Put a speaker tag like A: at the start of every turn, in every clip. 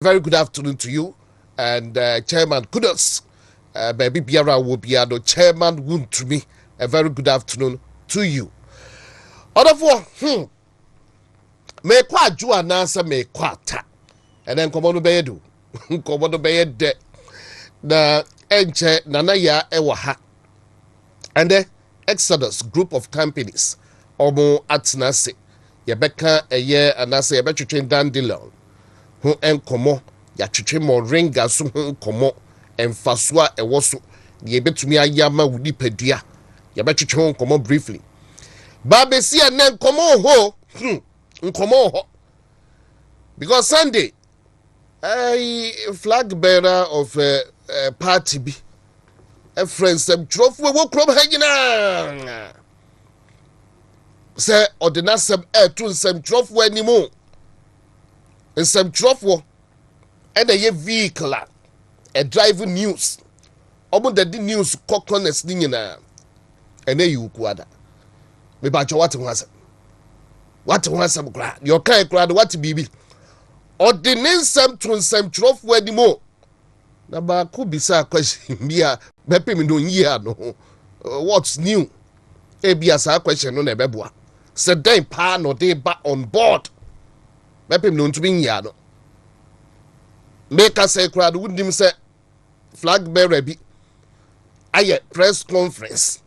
A: Very good afternoon to you and Chairman kudos. Baby Biara will be Chairman WONTUMI. A very good afternoon to you. Other for me kwa jua nasa me kwa ta. And then komodo beyedu. Komodo beyede na enche nana ya ewa and the Exodus group of companies omo atnase yebeka eye anase yebetwetwen dandelion ho enkomo ya twetwe moringa so ho enkomo emfaso a ewo so de yebetumi ayama wudi padua yebetwetwe ho enkomo briefly babesi ene enkomo ho enkomo ho because Sunday flag bearer of party bi a friend some trophy we krom hanyina say ordinary some to some trophy anymore and some trophy and a vehicle a driving news omo the news cockness ni nyina and you kwada me ba what wants gra your kind crowd what bibi ordinary some to some trophy anymore na ba ko bisa question bia bepe mi no year no what's new e bia sa question no na beboa se den pa no dey back on board bepe mi no ntumi year no make us say crowd wundim say flag bearer bi aye press conference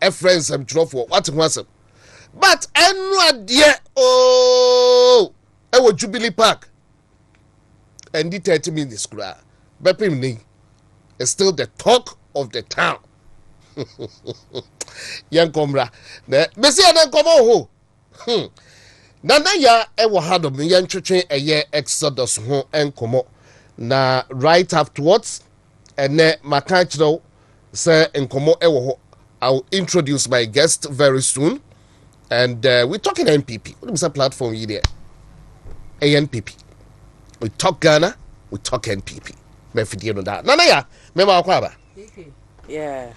A: e friends am trofo what was but enu ade oh e wo Jubilee Park and the 30 minutes crowd Bepimni is still the talk of the town. Young Comra, Messia and Como ho. Nana ya ever had of young church a year Exodus home and Como. Na right afterwards, and ne Macachdo say and Como ewo. I'll introduce my guest very soon. And we're talking NPP. What is a platform here? ANPP. We talk Ghana, we talk NPP. Nana ya mema akwaba
B: yeah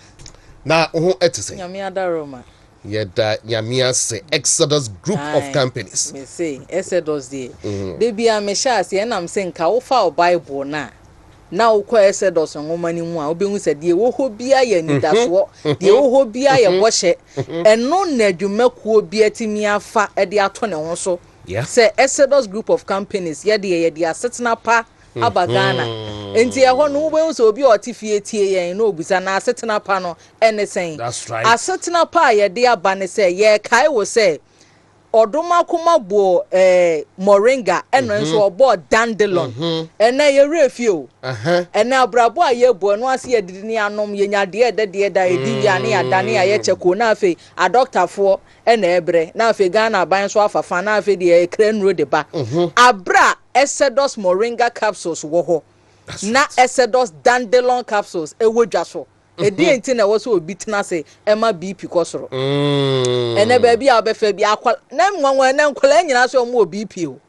A: na ho etese
B: nyamia da Roma
A: yeda nyamia se Exodus group of companies
B: me say Exodus dey dey bia me sha se na me say nka wo fa Bible na wo kwa Exodus ngoma ni mu a obehu se de wo ho bia ya nidaso de wo ho bia ya bohye eno na adwumakuo bia timi afa e de ato ne ho so say Exodus group of companies ye de asetena pa abagana enti e ho no wo so obi otifie tie yen no obusa na asetena pa no ene sen
A: that's right
B: asetena pa ye de aba ne say ye kai wo say odoma kuma bo moringa eno nso obo dandelion ene ye refi o ene abrabo a ye bo no ase ye didi ni anom ye nya de da edi ya ne ya dane ya ye cheko na afi a doctor fo ene ebre na afi Ghana ban so afafa na afi de krenro de ba abra Exodus moringa capsules wo ho na Exodus dandelion capsules e wodwa so edi enti na wo so obi tena se ema BP kosoro ene ba bia obefa bi akwa na nwanwa na nkola nyina so mo BP o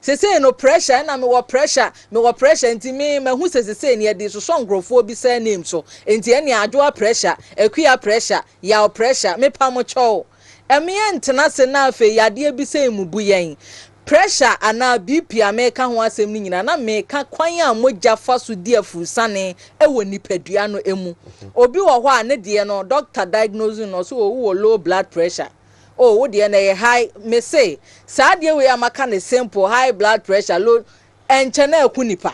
B: sese no pressure na me wo pressure enti me hu sese ne de so ngrofo bi say name so enti ene adwoa pressure akuya pressure ya pressure me pa mo chow eme ntena se na afa yade bi say mu buyen pressure ana BP America ho asem ni nyina na meka kwan a moja fa so di afusane ewo nipadua no emu obi wo ho a ne de no doctor diagnosing no so wo low blood pressure wo de na high me say sa de we amaka ne simple high blood pressure low enche na akunipa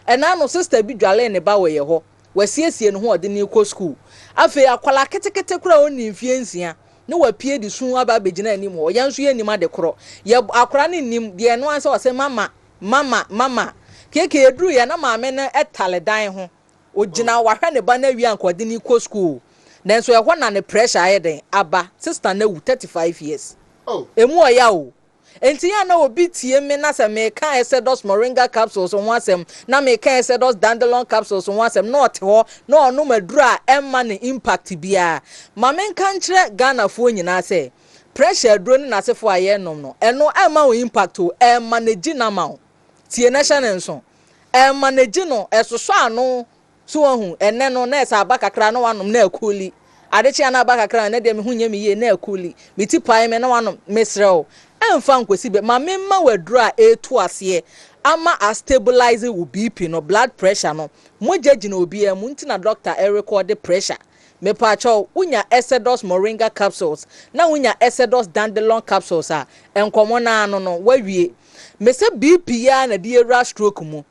B: ena no sister bi dwale ne ba we ye ho wasiesie no ho de ne ko school afi akwala ketekete kura oni mfie nsia no wa pie di sun aba begina anim ho yanso ye nim ade koro ye akora ne nim de no anse o se mama keke eduru ya na maame na etale dan ho ogina wahwe ne ba na wi ankode ni ko school nanso e ho na ne pressure ayeden aba sister na wu 35 years emu oya o enti ya na obi tie me na se me ka Exodus moringa capsules ho asem na me ka Exodus dandelion capsules ho asem na ote ho na onu maduru a emma ne impact bia ma me kan kire Ghana fo nyina se pressure duro ni na sefo aye nom no eno emma o impact o emma ne gina ma o tie na hye ne nso emma ne gino esoso ano so ohu ene no na esa abakakra no wanom na akuli adechi ana abakakra na de me hunye me ye na akuli miti pai me na wanom mesreo emfa nkosi be ma memma waduru a etu ase ama a stabilize wo BP no blood pressure no mo judge na obi am ntina doctor record the pressure me pa cho unya Exodus moringa capsules na unya Exodus dandelion capsules a enkomo na ano no wawie me se BP ya na de era stroke mu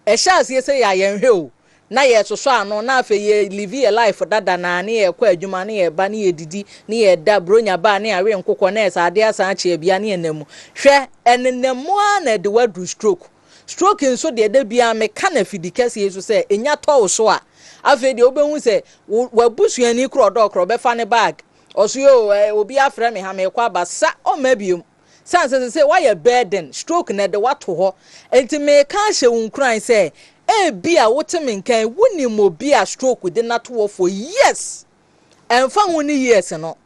B: e sha ase se ya yenhwe o na ye soso ano na afa ye live a life dada na ne ye kwa adwuma ne ye ba ne ye didi ne ye da bronya ba ne awe nkokọ na esa ade asa ache bia ne enemu hwe enenemu a na de wadu stroke nso de bia me ka na fidi kese yesu se enya to so a afa de obehu se wabusuani kro do be fa ne bag oso yo obi afre me ha me kwa ba sa o mabiom sanse se why a burden stroke na de wato ho enti me ka hye wunkran se bia wotemi nkan wuni mo bia stroke de na to for yes emfa huni yes no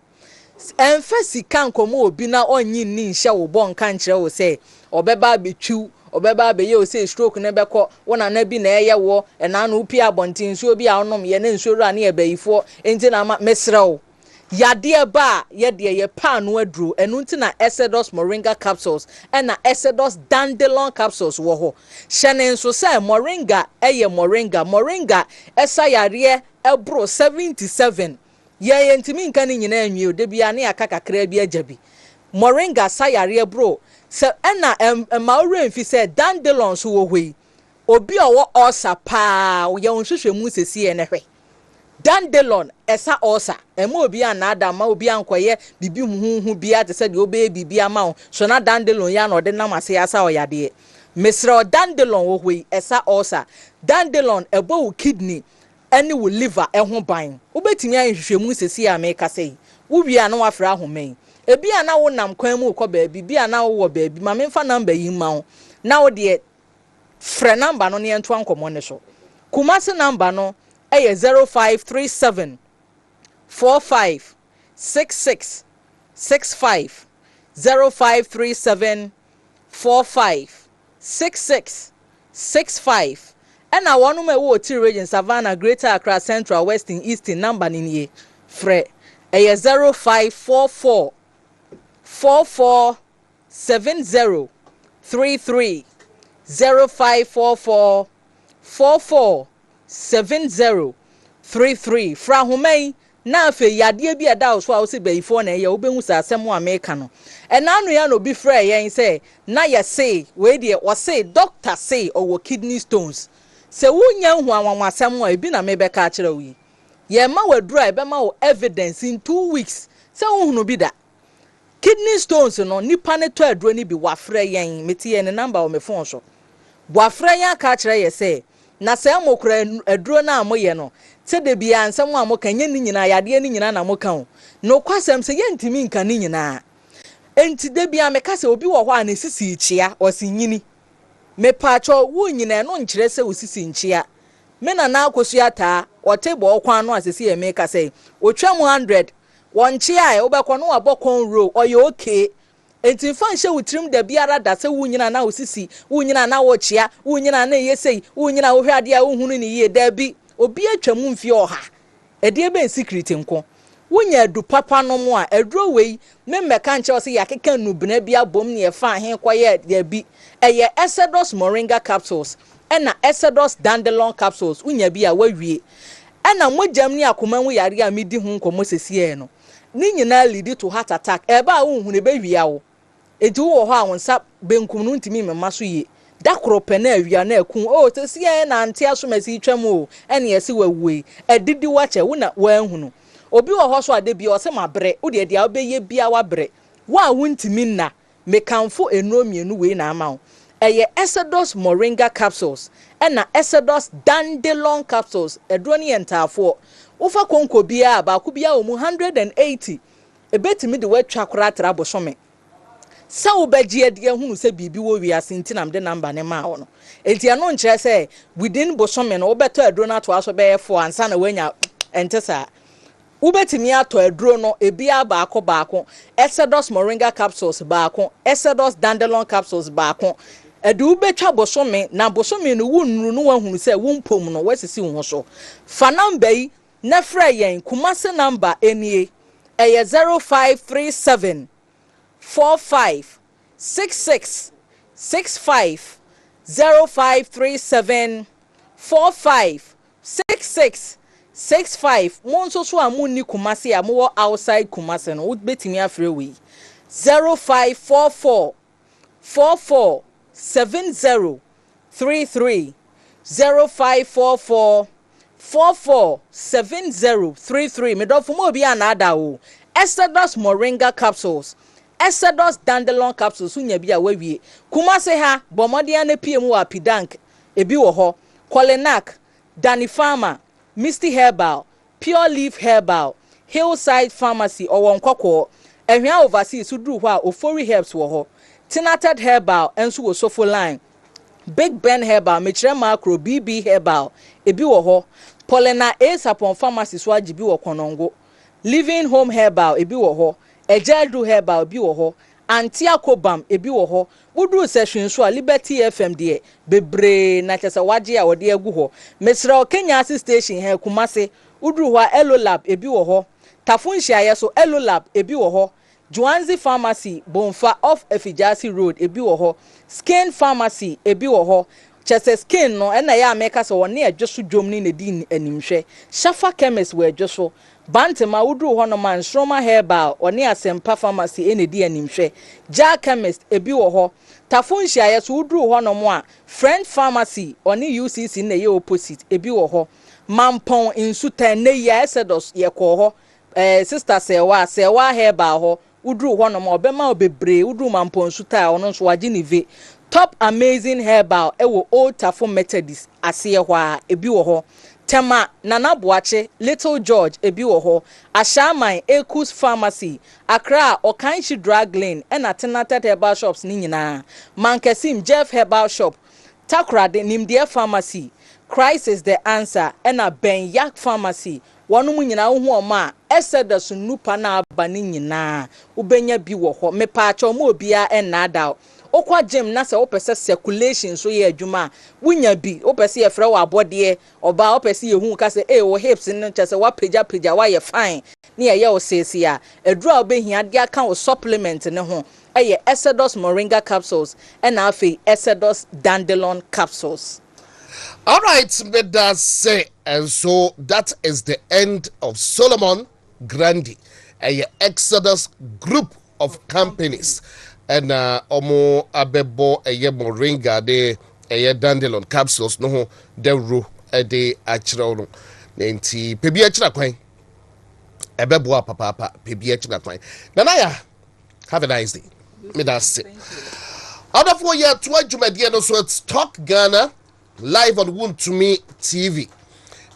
B: emfa sika nkomo obi na onyi ni nhye wo bon kan kire wo se obeba betwu obeba be ye o se stroke ne beko wona na bi na eye wo na na upi abontin nsuo bi a onom ye na nsuo ra na ye bayifo enti na mesrew yade ba ye de ye pa no aduro enu nti na Exodus moringa capsules na Exodus dandelion capsules wo ho hyene nso say moringa moringa esa yare ebro 77 ye ntimi nka ni nyina anwie de bia na akakakra bi ajabi moringa sa yare ebro se na maure mfi say dandelion so wo hoi obi owo osa pa ye onhwehwe mu sesi e ne hwe dandelion esa osa emo obi anada ma obi ankoye bibi huhu bia te se de obe bibi ama so na dandelion ya no de nam ase asa oyade mesro dandelion wo hoi esa osa dandelion ebo wo kidney ene wo liver ehho ban obetimi anhwehwemu sesi a me kasei wo wia na wafra ahomen ebi ana wo nam kwan mu ko ba bibi ana wo ba bi ma me mfa number yi ma wo na wo de frɛ number no ne ento ankomo ne so kumase number no 0537 45 66 65 0537 45 66 65 and I want to wo ti region Savannah Greater Accra Central Western Eastern number ni frɛ 0544 44 70 33 0544 44 7033 fra homai na afe yade bi ada so a wo se bayifo na ye obehu sa asem a meka no enanu ya no bi fra yen se na ye say we de o say doctor say owo kidney stones se wunya hu anwanwa asem a ebi na mebeka a kire wi ye ma wadura e be ma wo evidence in 2 weeks se hu no bi da kidney stones no nipa ne to aduro ni bi wa fra yen meti ye ne number o me phone so wa fra yen ka kire ye say na se amokura aduro na amoye no se de bia ansem amoka nye ni nyina yade ni nyina na amoka ho no kwasem se ye ntimi nka ni nyina enti de bia meka se obi wo ho a na sisi ichia osinyini me pacho wo nyina no nkyere se osisi nchia me na akosu ata otebo okwan no asesi ye meka se otwam 100 wonchia e obekọ no abokon row oye okay enti fa nhye wutrim da biara da se wunyina na osisi wunyina na wochia wunyina na yesei wunyina wo hwade a wohunu ni ye da bi obi atwam mfi oha ede be secret nko wunya du papa no mo a aduro wei me mmeka nche o se yakeka nubena bi abom ne ye fa he koye da bi eye Exodus moringa capsules na Exodus dandelion capsules wunya bi a wawie na mojam ni akoma wu yare a medi hu nkomo sesie no ni nyina lead to heart attack eba a wo hu ne be wia wo enti wo ho a wonsa benkum no ntimi mema so ye da krope na awia na akun o sesie na ante asomasi twam o ene yesi wawuei edidi wache wo na wanhunu obi wo ho so ade bi o se mabre wo de dia obeye bia wabre wa wontimi na mekanfo enuomienu we na ama wo eye Exodus moringa capsules na Exodus dandelion capsules eduro ne yentafo ufa konko bia ba ku bia o mu 180 ebetimi de watwa koratra bosome sa obagie de hunu se bibi wo wiase ntinam de number ne ma no enti ano nkyere se within bosome no obeto aduro na to aso be 4 ansa na wanya entesa ubetimi ato aduro no ebia baako Exodus moringa capsules baako Exodus dandelion capsules baako edu betwa bosome na bosome no wunru no wahunu se wumpom no wasisi wo so fa number yi na fra yen kumase number enie 0537 45 66 65 0537 456665 mo nso so a mo ni Kumasi a mo outside Kumasi no would betimi afre we 0544 447033 0544 447033 me do mo bi anada o Exodus moringa capsules Exodus dandelion capsules unya bi a wawie Kumasi ha bomode na pie mu apidank ebi wo ho Kolenak Danny Farmer Misty Herbal Pure Leaf Herbal Hillside Pharmacy owon kwakwo ehwia overseas uduru ho a Ofori Herbs wo ho Tinated Herbal enso wo Sofo line Big Ben Herbal Mechire Macro BB Herbal ebi wo ho Polena Ace upon Pharmacy so agibi wo Konongo Living Home Herbal ebi wo ho Ejedu Herbal ebi wo ho Antiakobam ebi wo ho uduru session so a Liberty FM de bebre na chese waje a wode agu ho Mesra Kenya station he Kumase uduru ho Elo Lab ebi wo ho Tafunhia ye so Elo Lab ebi wo ho Joanzi Pharmacy Bonfa off Efijasi Road ebi wo ho Skin Pharmacy ebi wo ho chese skin no na ya ameka so woni adwoso dwom ni na di animhwe Shafa Chemist we adwoso Bantema uduru ho no man Sroma Herbal oni Asempa Pharmacy ene di animhwe Ja Chemist ebi wo ho Tafunhia ye so uduru ho no mo a Friend Pharmacy oni UCC na ye opposite ebi wo ho Mampon insutan ne ya Exodus ye ko ho Sister Sewa Herbal ho uduru ho no mo obema obebre uduru Mampon suta ono so wage nive Top Amazing Herbal ewo Old Tafo Methodist ase ho a ebi wo ho Tema Nana Boache Little George ebi wo ho Ashaman Ekus Pharmacy Accra Okanshi Drug Lane and Tinated Herbal Shops ni nyina Mankesim Jeff Herbal Shop Takrade Nimdie Pharmacy Christ is the answer and a Ben Yak Pharmacy wonu mu nyina wo ho ma Exodus nupa na aba ni nyina ubenya bi wo ho mepa acho mo obia enada okwa gym na se opese circulation so ye adwuma wunya bi opese ye frɛ wa abode oba opese ye hu ka se wo hips no chese wa pagya wa ye fine ne ye wo sesi a adura obehia de aka wo supplement ne ho eye Exodus moringa capsules and afi Exodus dandelion capsules.
A: All right, let us say, and so that is the end of Solomon Grandi, a Exodus group of companies, and omo abebo a moringa de a dandelion capsules no de ru a de achro nenti pebi achra kwan ebebo papa pebi achra kwan nanaya have a nice day. Me that say other 4 year to adwumade no so it's Talk Ghana live on WONTUMI TV.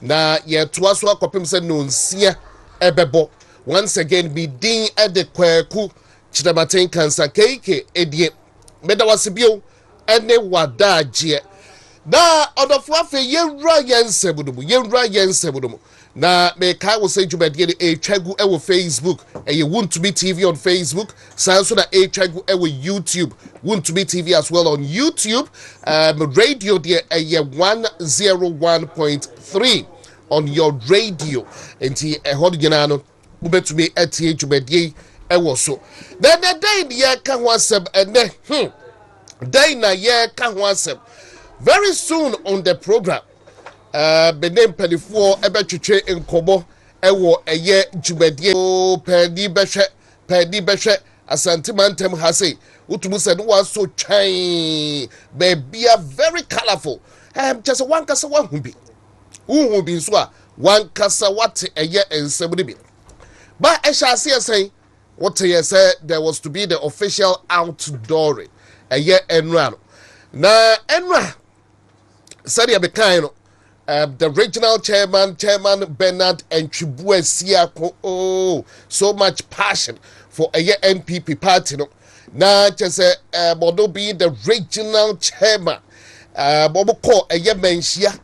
A: Na ye toaso akopem se no nsia ebebo. Once again be din ede kwaku chidamaten kansa keike edie. Meda wasibio ene wadaje. Na odofo afe yenra yensebudumu. Na me kai wo say dwumadie e twagu e wo Facebook e WONTUMI TV on Facebook sanso na e twagu e wo YouTube WONTUMI TV as well on YouTube radio there e 101.3 on your radio enti e hodo gina no ubetumi etie dwumadie e wo so then the day ye ka ho asem ene day na ye ka ho asem very soon on the program benem pelifo ebetwetwe enkobo ewo eye dwumadie pedi behwe asantimantem ha say utumu se no was so twan bebia very colorful just one kasa wa hu bi so a one kasa what eye ensem ne bi ba e sha se say what you say there was to be the official outdooring eye enra na enra said ya be kind the regional chairman Bernard Enchibu Siako. Oh, so much passion for a NPP party. No, now just Bodo being the regional chairman. Bobo call a Menshia.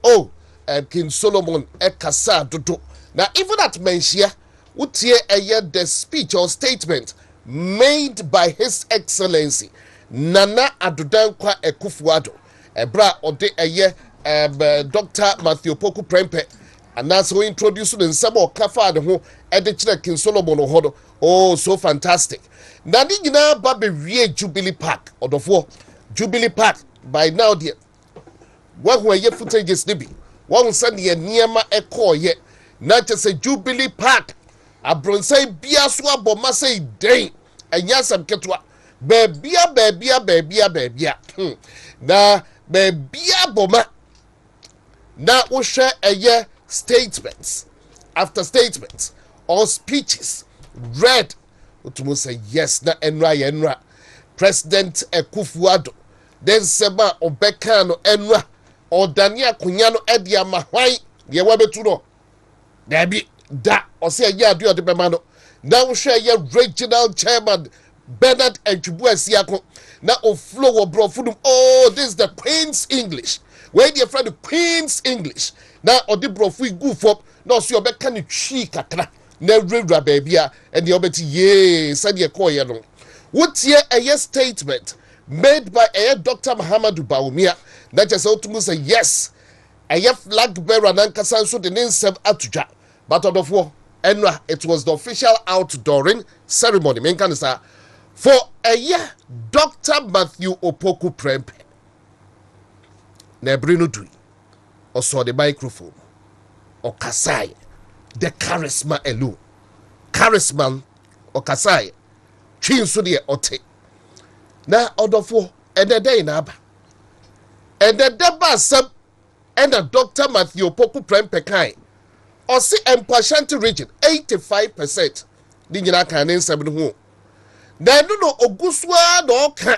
A: Oh, King Solomon Ekasa Dodo. Now even at Menshia, would hear the speech or statement made by His Excellency Nana Adudankwa Ekufuado. Bra ode Dr. Matthew Poku Prempe and that's who introduced in some more kafa ho editor King Solomon Hodo. Oh, so fantastic. Nadi gina babe wie Jubilee Park or the four Jubilee Park by now dear what were your footages to be one Sunday near my echo yet not just a Jubilee Park a bronze biaswa bomma say day and yasam ketwa babia na babia bomma na we share a year statements after statements or speeches read to say yes na enra President Ekufuado then seba obekano enra or Dania Kunyano Edia Mahwai ye wabetu no debi da or say ya do the bemano now share your regional chairman Bernard Enchubu Siako na oflow bro food oh this is the Queen's English where your friend the Queen's English na odi bro fu go for na so obeka ni twi kakra na rewra baabia and the obeti ye said ye call ye no what here a statement made by a Dr. Muhammadu Bawumia that just ultimately say yes a flag bearer nankasa so the name seb atuja but of war enra it was the official outdooring ceremony menkan say for a year Dr. Matthew Opoku Prempe na brinu dui also the microphone or kasai the charisma alone charisma or kasai chin so the ote na odofo and the day na aba and the deba sub and a Dr. Matthew Opoku Prempe kai or see Empashanti region 85% di nyina kan ne nsem ho na no oguswa do ka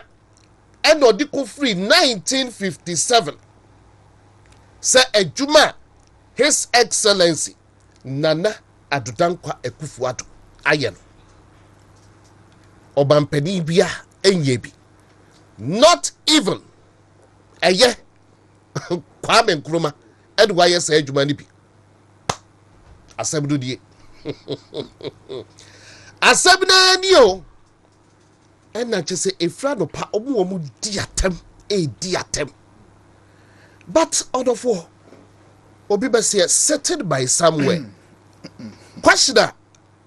A: and odiko free 1957 say ejuma His Excellency Nana Adudankwa Ekufuado ayen obampani bia enyebi not even eye Kwame Nkrumah edwa yes ejuma ni bi asebdu die asebna ni o ena chese efra no pa omu diatem but odofo obi be say settled by somewhere questioner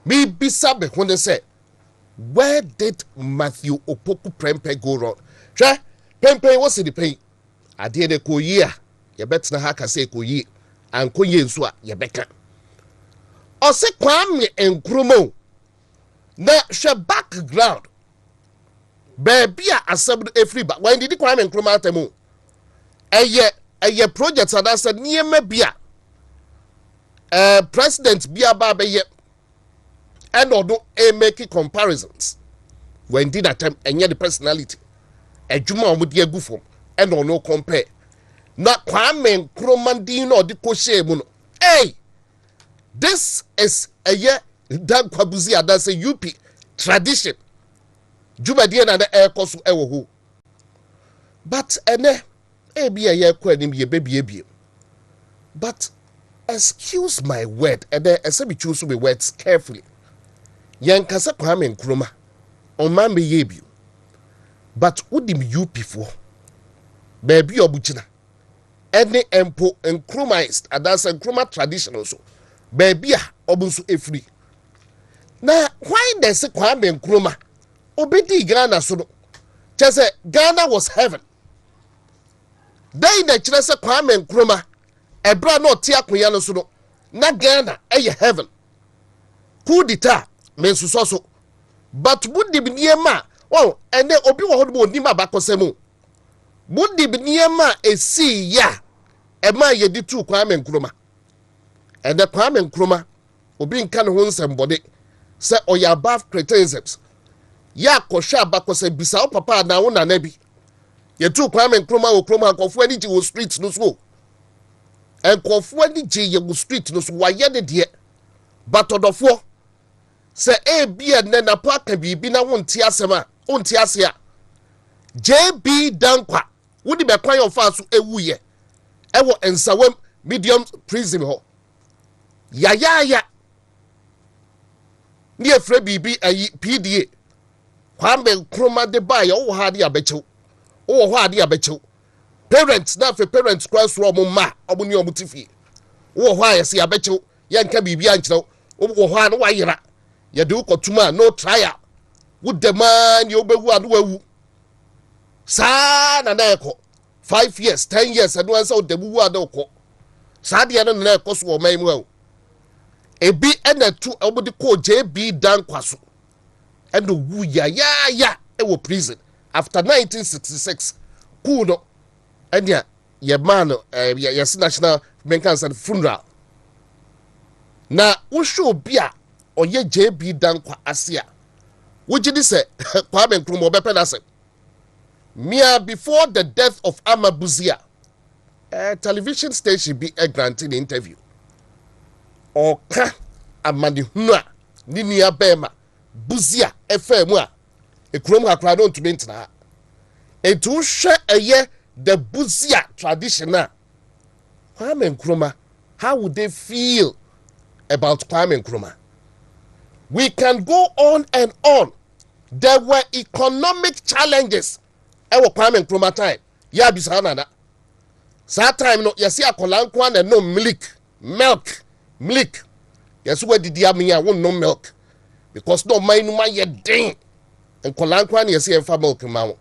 A: me bisa be when they say where did Matthew Opoku Prempe go wrong hwe Prempe was the pain ade de ko yi a ye betena ha ka say ko yi anko ye nso a ye beka o se Kwame Nkrumah na hwe background baby a asebdu efri ba when did Kwame Nkrumah atemu eye project that said niema bia president bia ba be ye and odo make comparisons when did attempt enye the personality ejuma omudi agu fom and no compare na Kwame Nkrumah din no de ko share mu no hey this is a year that kwabuzi ada say UP tradition juma die na e koso e wo ho but ene ebia ye kwa nim ye bebie but excuse my word and then I choose my words carefully yankasa Kwame Nkrumah on man be yebi but udim UP for baby obuchina any empo Nkrumahist and that's Nkrumah tradition also baby obunsu efri na why they say Kwame Nkrumah obedi Ghana so no say Ghana was heaven. Then the chile say Kwame Nkrumah ebra no tia koya no so no na Ghana eye heaven coup d'etat men so but budi bniema oh ene obi wo hodo oni ma bakosemu budi bniema esi ya e ma ye di tu Kwame Nkrumah ene Kwame Nkrumah obi nka ne ho nsembode say oya above criticisms ya kosha bakose bisa o papa na wo na nabi ye tu Kwame Nkrumah wo kroma akofo ani ji wo street no so akofo ani ji ye wo street no so wa ye de de but odofo se e bia ne na pa ka bibi na wonti asema wonti ase a JB Dankwa wodi be kwan yo fa so ewuye ewo ensawam medium prison ho ya ni efre bibi ayi PDA Kwame Nkrumah de ba ye wo ha de abechew wo ho ade abechew parents na fe parents cross ro mo ma obuni omutifie wo ho ayese abechew ye nka bibia nkyerɛw wo ho an wa yera ye de ukotuma no trial wo de man ye obewu adu wawu sa na na eko 5 years 10 years and one so the wu adoko sadia no na ekoso o man mu ebi ena tu obodi ko JB dan kwaso and wu ya e wo prison after 1966 cool no and ya man yes national men cancer funeral na wo show bia oye JB dan kwa asia wujidi se Kwame Nkrumah obepeda se Mia before the death of Amabuzia, a television station be a granting interview. Or ka amanihuna ninia bema buzia efemwa e krom hakra don to mentina. E to share a year the buzia traditional. Kwame Nkrumah, how would they feel about Kwame Nkrumah? We can go on and on. There were economic challenges. Ewo Kwame Nkrumah time ya bisa na that time no yesi akola nko na no milk yesu wadidi amia won no milk because no man no man ye den nkola nko na yesi enfa milk ma wo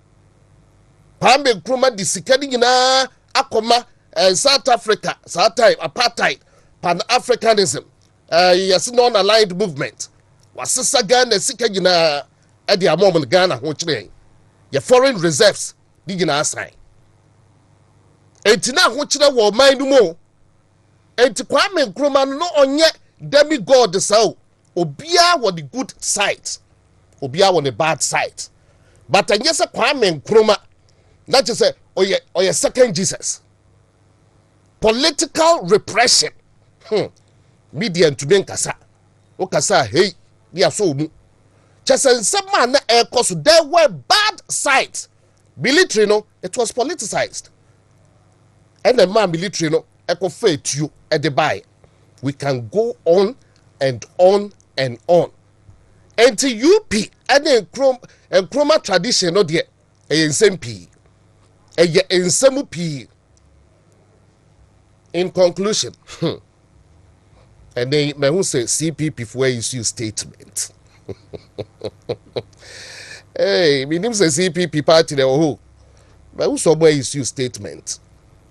A: Kwame Nkrumah di sikadi nyina akoma South Africa South time apartheid pan-africanism yesi non-aligned movement wasisa Ghana sikadi nyina e di amom Ghana ho kire your foreign reserves digina assign entina ho kire wo man no mo enti Kwame Nkrumah no onye demigod sao obia wo the good side obia wo the bad side but anye se Kwame Nkrumah na je say oye second Jesus political repression media ntube nkasa o kasa hey dia so mu chesen sama na ekoso there were bad sides military no it was politicized and the man military no eko faith you at the buy we can go on and on and on until UP and Nkrumah tradition no there ensem pi ensem pi in conclusion and then me who say CPP for issue statement. Hey, me name say CPP party the whole. But who somewhere issue statement?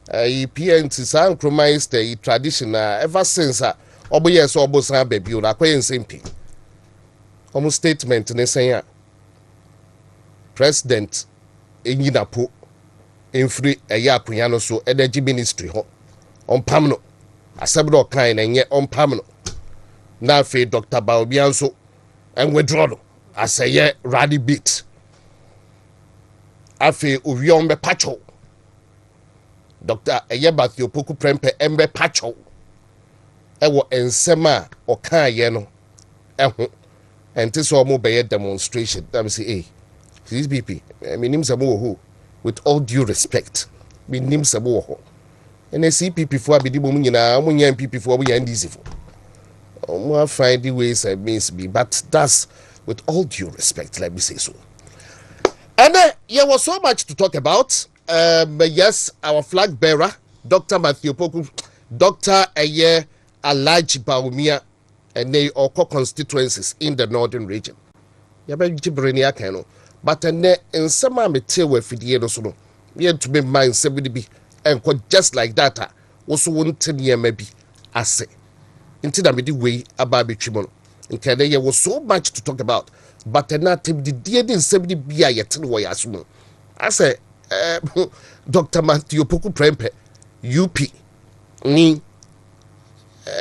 A: PNT San Nkrumah is the traditional ever since obo yes obo san baby o na kwaye nsempi. Omo statement ne say president enyinapo enfri eya akonya no so energy ministry ho. Ompam no asebdo kan na nye ompam no. Na fe Dr. Baobianso and withdraw as a year rally beat. Afe Uvion be pacho. Dr. Eyebathi Opoku Prempe embe pacho. Ewo ensema o kan ye no. And this all be a demonstration. Let me say, hey, these people, me nim sabo ho with all due respect. Me nim sabo ho. And I see people for be the woman nyina, mo yan people for we yan easy for. More find the ways and means be, but that's with all due respect, let me say so. And there was so much to talk about. Yes, our flag bearer, Dr. Matthew Poku, Dr. Alaji Baumia, and they all constituencies in the northern region. But in some material with the so we had to be mind 70 and just like that, also 1 10 year maybe, I say. Into the way about Chimono. In Canada, there was so much to talk about, but not the dear didn't 70 be a yet way as well. I say, Dr. Matthew Poku Prempe, UP, ni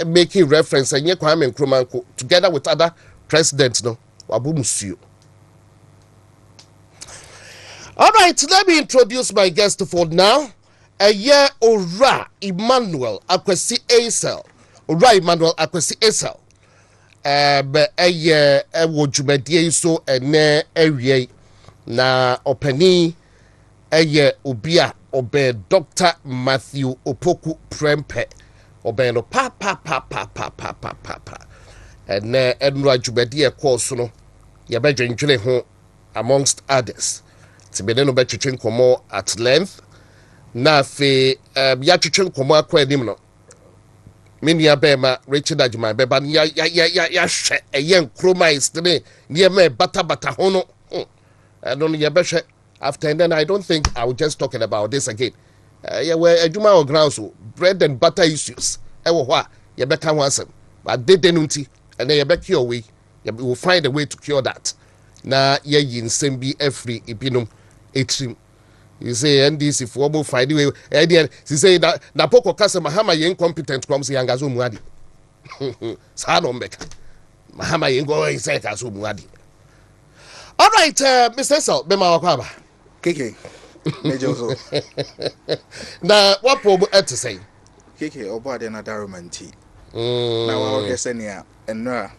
A: making reference and Kwame Nkrumah together with other presidents, no, Wabu Musio. All right, let me introduce my guest for now. A year Ora Emmanuel Akwesi Esel. Ora Emmanuel Akwesi Esel. A year Wojumedie so ene ewie na openi a year Obia obe Dr. Matthew Opoku Prempe. Obe no pa. And enra Jumedie course no yabejenjule ho amongst others. Tibede no betwetwe nkomo at length. Na fe ya twetwe nkomo akwa anim no. Minia bema Richard Ajima beba ya hwe eye Nkrumah istene ne me bata ho no. I don't know ya behwe after and then I don't think I will just talking about this again. yeah, where a juma or ground so bread and butter issues. What? You better want some. But they denunti, and then you back your way. You will find a way to cure that. Na ye yin sembi every ipinum etrim. You say NDC for almost find way. She say that na poko kasa mahama ye incompetent comes yangazo muadi. Sano mbeka. Mahama ye go say kaso muadi. All right, Mr. Sal, bema wakwaba.
C: KK. Major so.
A: Na what probo to say?
C: KK oba de na darumanti. Na wa hwesenia enra.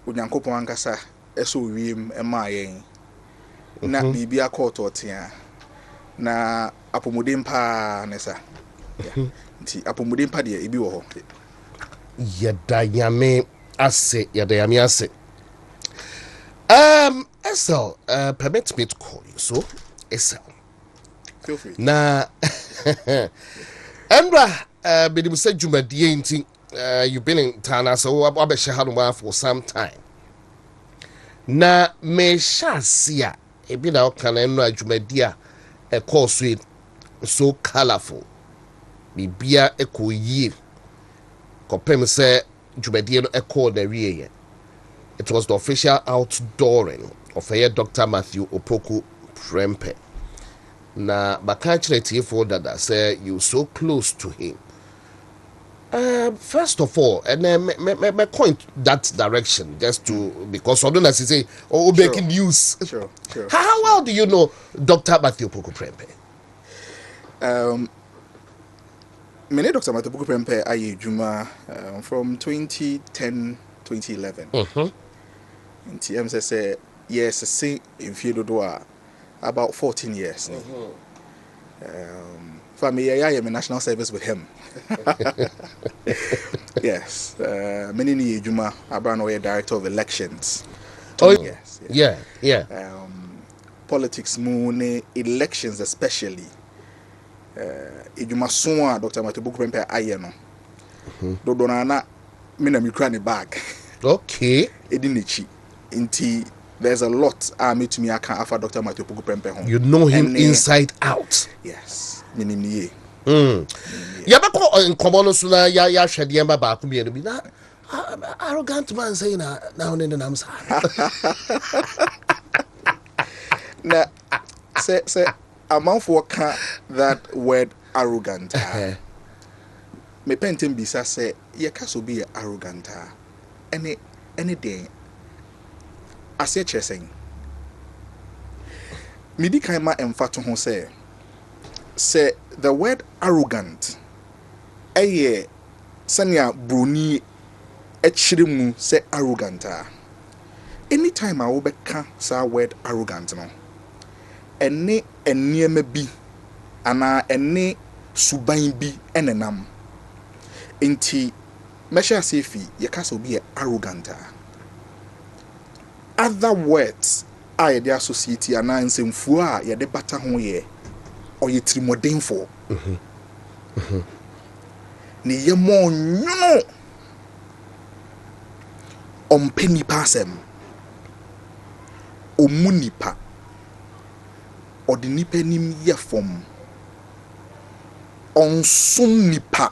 C: Unyankopon ankasa eso wiem ema yen. Na bibia court otia. Na apomuden pa nesa. Nti apomuden pa de ebi wo ho.
A: Yadayame ase. Esel, permit me to call you so. Esel.
C: Feel free.
A: Na Embra, bidim say Jumadi inti. You've been in Tana, so I'll be shahaduma for some time. Na me shasia, a bit out can Embra Jumadia, a course sweet, so colorful. Be beer echo ye. Compare say Jumadia echo the rear. It was the official outdooring of a Dr. Matthew Opoku Prempe. Na bakachire for that say you so close to him. First of all, and then me point that direction just to because I don't as you say making news.
C: Sure.
A: How well do you know Dr. Matthew Opoku Prempe?
C: Mene Dr. Matthew Opoku Prempe aye juma from 2010 2011. Nti em say yes say in field do about 14 years. For me, I am in national service with him. Yes. Many ni Juma Abrano, director of elections.
A: Oh,
C: yes.
A: Yeah.
C: Politics, moon, elections especially. Ijuma Swa, Dr. Matthew Opoku Prempe ayeno. Dodonana, mina mikrani bag.
A: Okay.
C: Edinichi. Inti. There's a lot me to me I can offer Dr. Matthew Opoku Prempe home.
A: You know him inside out.
C: Yes. Minimye.
A: Yabako in common suna ya shed yamba back me and be that arrogant man saying now and then I'm sorry.
C: Na say amount for that word arrogant. Me pentin bisa say ye kaso be arrogant. Any day. Ase cheseng midi kan ma emfa to ho say the word arrogant eye sanya broni echirimu say arrogant anytime I will beka sa word arrogant no ene eniema bi ana ene suban bi enenam enti mesha sefi ye kaso be arrogant other words are the associate and answer for ya de bata ho ye or ye trimodenfo ni ye mo no on penny passem o munipa or the nipa nim ye form on sum nipa.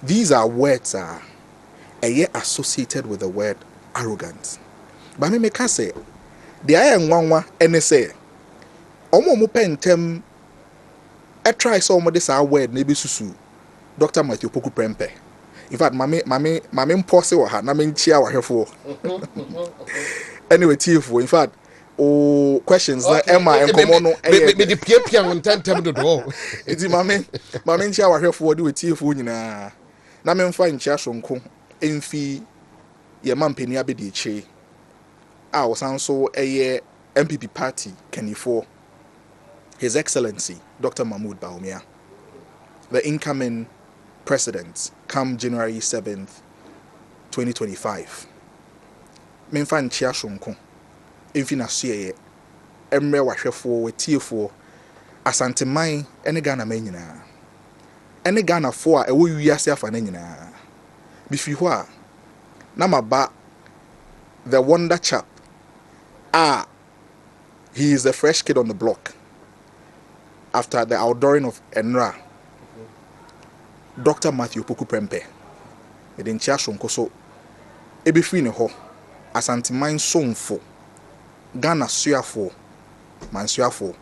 C: These are words are associated with the word arrogant. But me can say the I am one and say omo pentem try some of this word maybe susu Dr. Matthew Opoku Prempe. In fact, mame pose wa ha na me nchia wa hwefo. Anyway, in fact, questions that Emma and Komono
A: me the pia on tentem do do.
C: Iti mame nchia wa hwefo de tiefo nyina. Na me mfa nchia sonko emfi ye mampeni abedi eche a wasanso eye MPP party kanifo His Excellency Dr. Mahmoud Bawumia, the incoming president come January 7th 2025 memfa nchia sonko emfi na suye emre wahwefo wetiefo asanteman ene Ghana man nyina ene Ghana fo a ewo wiase afa na nyina bifi ho a na maba the wonder chap he is the fresh kid on the block after the outdooring of Enra, Dr. Matthew Poku Prempe, the Denchia Shonko so, Ebe free ne ho, Asantiman Sonfo, Ghana Suafo, Mansuafo,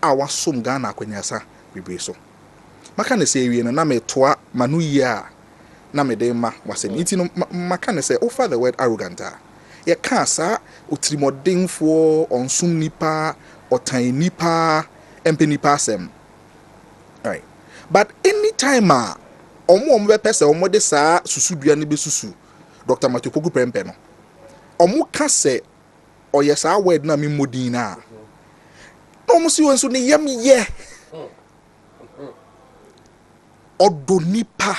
C: Awa Som Ghana Kwenyasa, Bibriso. Makane say, we na me toa manu ya, na me de ma, was an eating, Makane say, offer the word arroganta. Ye can't sa, utrimoding for on sum nipa, or tiny nipa, empe nipa sem. Right. But anytime, omo be pese omo de sa susu dua ne be susu Dr. Matthew Poku Prempe no omo ka se oye sa word na me modin na no omo si won so ne yam ye odo nipa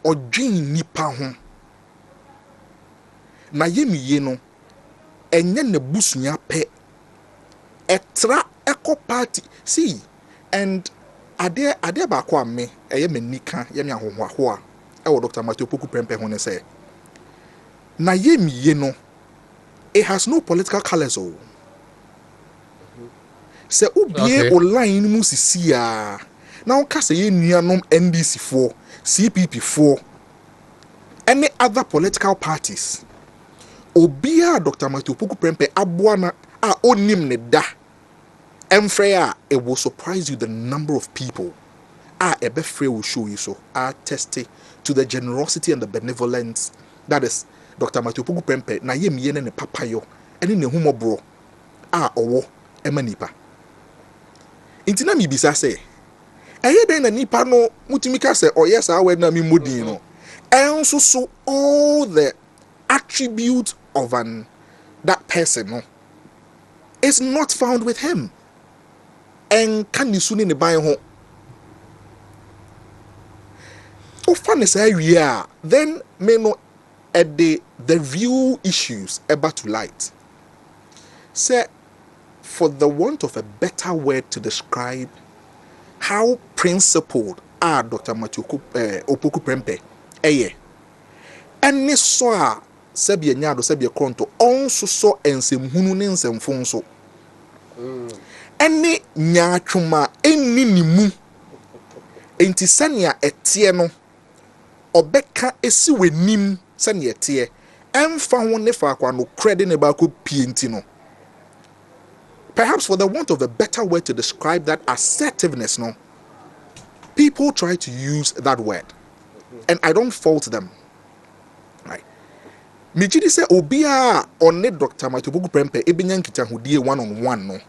C: odwin nipa ho na yemi ye no enye ne busua pe etra eco party see and ade ba kwa me eye manika ye me ahohoaho a e wo Dr. Matthew Poku Prempe ho ne say na ye miye no it has no political colors o se ubie online mu sisi a na on ka se ye nuanom NDC for CPP for any other political parties obia Dr. Matthew Poku Prempe aboa a onim ne da Emfreya, it will surprise you the number of people Ebefre will show you so are tested to the generosity and the benevolence that is Dr. Matthew Poku Prempe na ye miye ne papa yo ene ne humo bro owo emanipa intina mi bisa se eye den na nipa no mutumi ka se oyes awe na mi modin no enso so all the attributes of that person no is not found with him. And can you soon in the buy home? Oh, funny say yeah. Then may know at the real issues about to light. Say, for the want of a better word to describe how principled are Dr. Matthew Opoku Prempe, and this saw Sebia Nyado Sebia Kronto also saw and some hununins and fonso. Any nyachuma eni nimu enti sania etie no obeka esi wenim sania etie emfa ho ne fa kwa no credit ne ba ko pienti no. Perhaps for the want of a better word to describe that assertiveness no, people try to use that word and I don't fault them. Right. Mijidi say obia one Dr. Matthew Poku Prempe ebenya nkita hodie one on one no.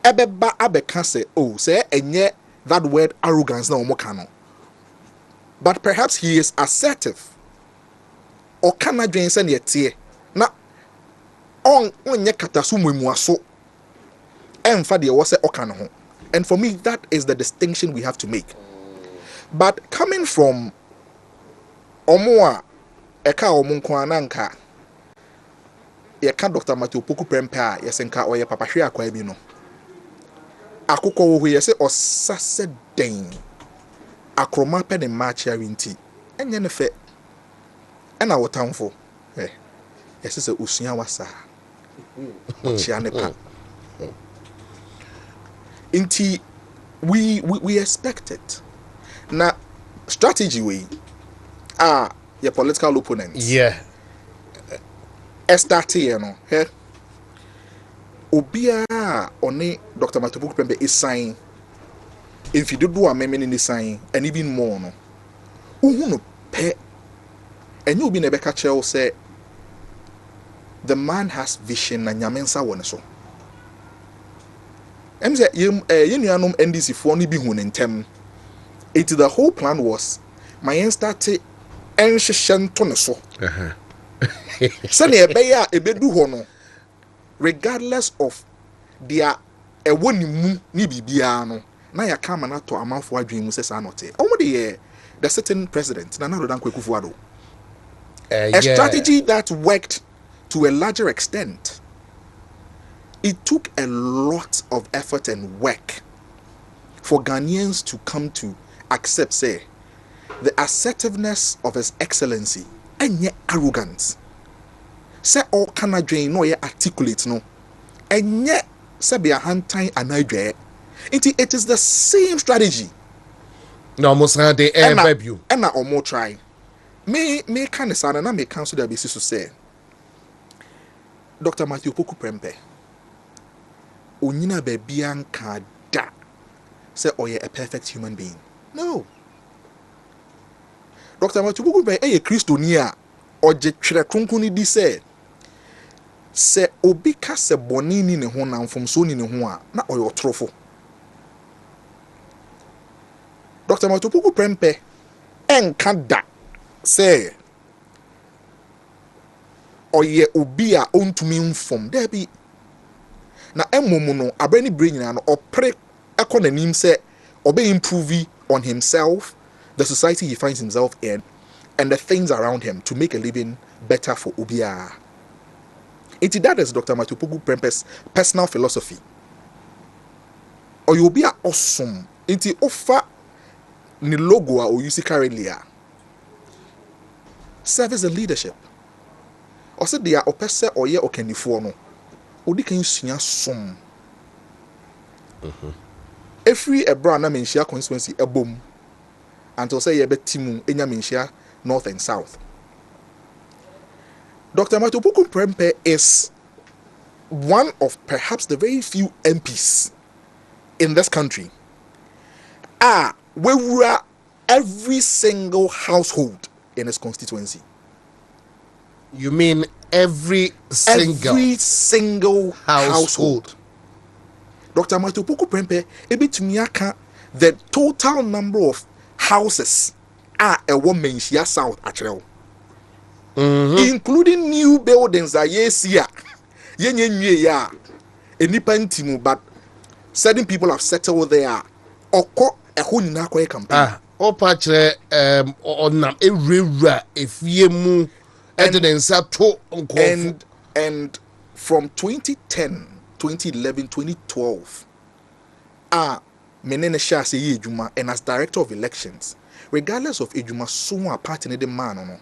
C: Ebeba abeka say say enye that word arrogance na omoka no. But perhaps he is assertive. Or can I join say tie na onye katasu muaso emfa de wo say oka no ho. And for me that is the distinction we have to make. But coming from omo a eka omo nko ananka ye ka Dr. Matthew Poku Prempe a yesenka oye papa hwe akwa bi no. Akukọ wo ye se osase den akroma pe ne match arinti enye ne fe ena wotamfo yese se usua wasa ochia ne pa inti we expect it na strategy we your political opponents start here no obia one Dr. Matthew Poku Prempe is sign if you do a meme in sign and even more no no pe and you be na beka chel say the man has vision na nyamensa won so em say yenuanom NDC for no bi hu ntem it the whole plan was my start enhyehyɛ to ne so sɛ ne ebeya ebedu ho no regardless of their ewonimu ni bibia no na ya kama na to amanfo adwen mu sesa note omo de the certain president na Nana Dankwa Akufo-Addo a strategy that worked to a larger extent. It took a lot of effort and work for Ghanaians to come to accept say the assertiveness of His Excellency and yet arrogance. Say all can adwen no ye articulate no and yet say be a hand time anadwe It is the same strategy.
A: No, almost had the air baby.
C: And I almost try. Me kind of sana na me cancel the basis to say. Dr. Matthew Poku Prempe. Onyina baby anka da. Say oye a perfect human being. No. Dr. Matthew Poku Prempe a Christonia or je tire kronkoni di say obi ka se boni ni ne ho na mfomso ni ne ho a na oye otrofo. Dr. Matthew Poku Prempe enka da say oye obi a ontumi mfom there be na emomu no abrani brain na no opre ekonanim say obe improve on himself, the society he finds himself in, and the things around him to make a living better for obia. That is Dr. Matthew Poku Prempe's personal philosophy. Or you be awesome. Iti offer ni logo or you see currently service and leadership. Or say they are opese or ye okenifo no. Odi kan sua som. Every ebra na menhia constituency ebom until say ye betimu enya menhia north and south. Dr. Matthew Poku Prempe is one of perhaps the very few MPs in this country where every single household in his constituency.
A: You mean every single
C: household. Dr. Matthew Poku Prempe ebitumiaka the total number of houses a woman here south actually. Including new buildings that yesia yenye ya enipa ntimu, but certain people have settled there. Oko eho nyina kwa campaign
A: opachre onam ewura efiemu edensa to nkofu.
C: And from 2010, 2011, 2012 menene sha se ye ejuma, and as director of elections, regardless of ejuma so a party ne de man no,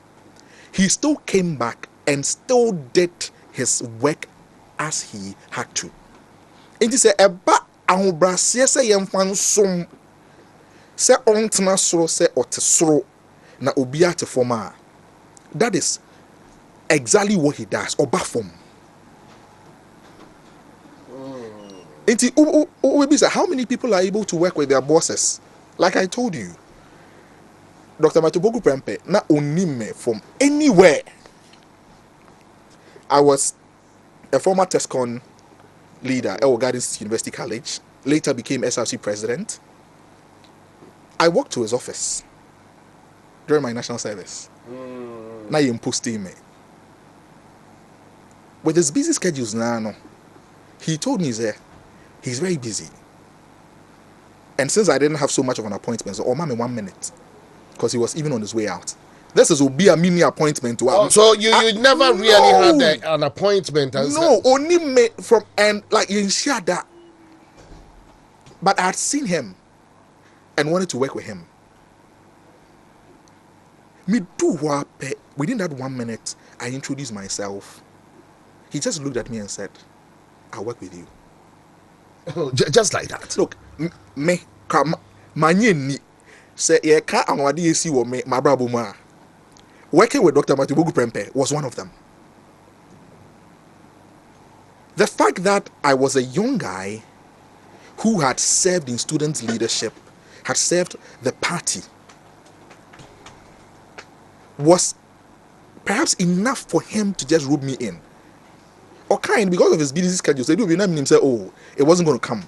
C: he still came back and still did his work as he had to. And he said, eba ahobrase se yemfan som se ontena soro se otesoro na obi ate forma. That is exactly what he does. Oba form. How many people are able to work with their bosses? Like I told you, Dr. Matthew Poku Prempe na onime from anywhere. I was a former TESCON leader at Gardens University College, later became SRC president. I walked to his office during my national service. Now he imposed me. With his busy schedules now, he told me that he's very busy. And since I didn't have so much of an appointment, so mama 1 minute, because he was even on his way out. This is will be a mini appointment to
A: him. So you never really had an appointment?
C: No, only me from and like in Shada. But I had seen him and wanted to work with him. Me do what within that 1 minute, I introduced myself. He just looked at me and said, "I'll work with you."
A: Just like that.
C: Look, me come manye say ye ka anwade esi wo me mabrabo mu a. Working with Dr. Matthew Poku Prempe was one of them. The fact that I was a young guy who had served in student leadership, had served the party, was perhaps enough for him to just rope me in. Or because of his busy schedule, so he said, "Oh, it wasn't going to come."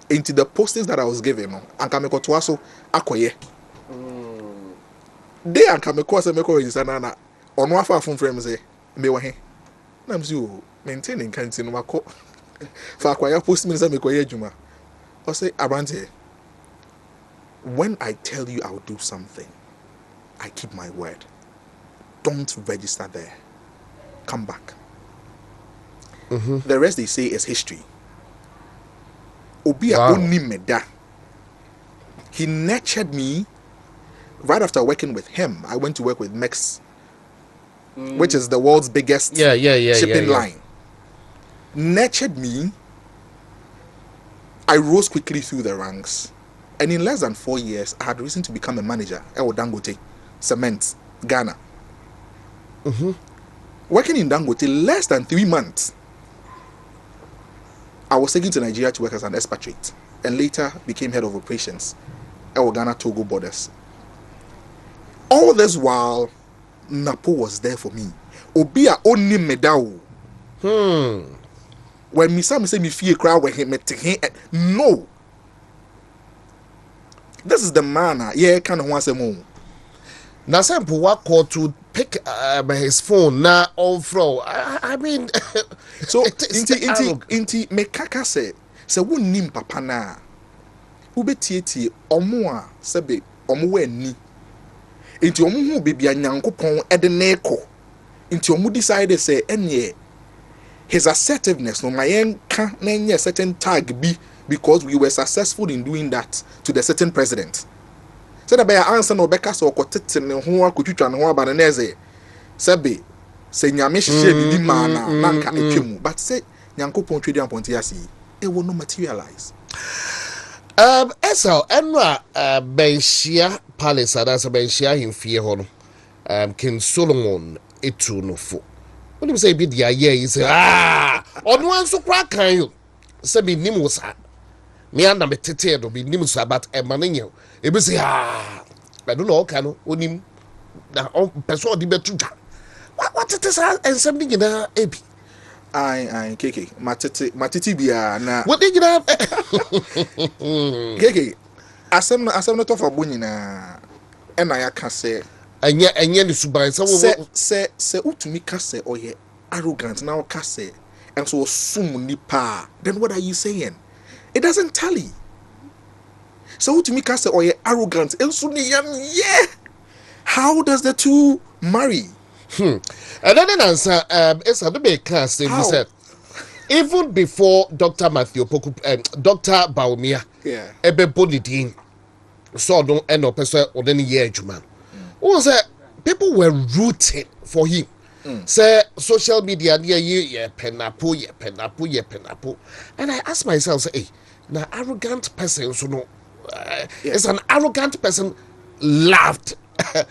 C: Into the postings that I was given, and Kameko Twaso Akoye. They and Kameko se meko register na ono afa from frames say me wa he. Na msi maintaining kantin wako. Fa akwaya post me say meko ye adwuma. I say Abrante, when I tell you I'll do something, I keep my word. Don't register there. Come back. The rest they say is history. Obia only meda. He nurtured me. Right after working with him, I went to work with Mex, which is the world's biggest shipping line. Nurtured me I rose quickly through the ranks. And in less than 4 years, I had risen to become a manager at Dangote Cement, Ghana. Working in Dangote less than 3 months, I was taken to Nigeria to work as an expatriate and later became head of operations at Ghana Togo borders. All this while, Napo was there for me. Obia only medao. When Misa say me fear crowd when he met him, no. This is the man. Yeah, kind of wants a more.
A: Now, some people call to pick his phone now all fro. I mean,
C: so inti me kaka se wo nim papa na ubetieti omo a sebe omo we ni inti omo hu bebia nyankopon ede na ekọ inti omo decide say enye his assertiveness no mayen ka na enye certain tag bi because we were successful in doing that to the certain president. So the bear answer no beka so okotete ne ho akotwitwa ne ho aba ne eze sebe se nyame hye bibi mana nanka etwemu but say nyankopon twedi amponte ase it will not materialize.
A: Esau enwa benshia palace ada benshia himfie ho no King Solomon etu no fo when you say bi dia ye you say ono anso kwa kan yo say bi nim wo sa me anda me tete do bi nim so but e man nyew e be say I don't know okay no onim na person di betu dwa what it is and something gina ebi
C: I keke matete bia na
A: what did you have
C: keke asem no to for bunyina e na ya ka se
A: enye ni suban
C: se utumi ka se oye arrogant na o ka se and so sum nipa then what are you saying? It doesn't tally. So utumi ka se oye arrogant and so ni yam yeah. How does the two marry?
A: And then answer it's a bit class he said even before Dr. Matthew Poku Dr. Baumia ebe bonidin so don't end up person or any year man was people were rooting for him say social media near you penapo and I asked myself say hey now arrogant person so no it's an arrogant person laughed.
C: And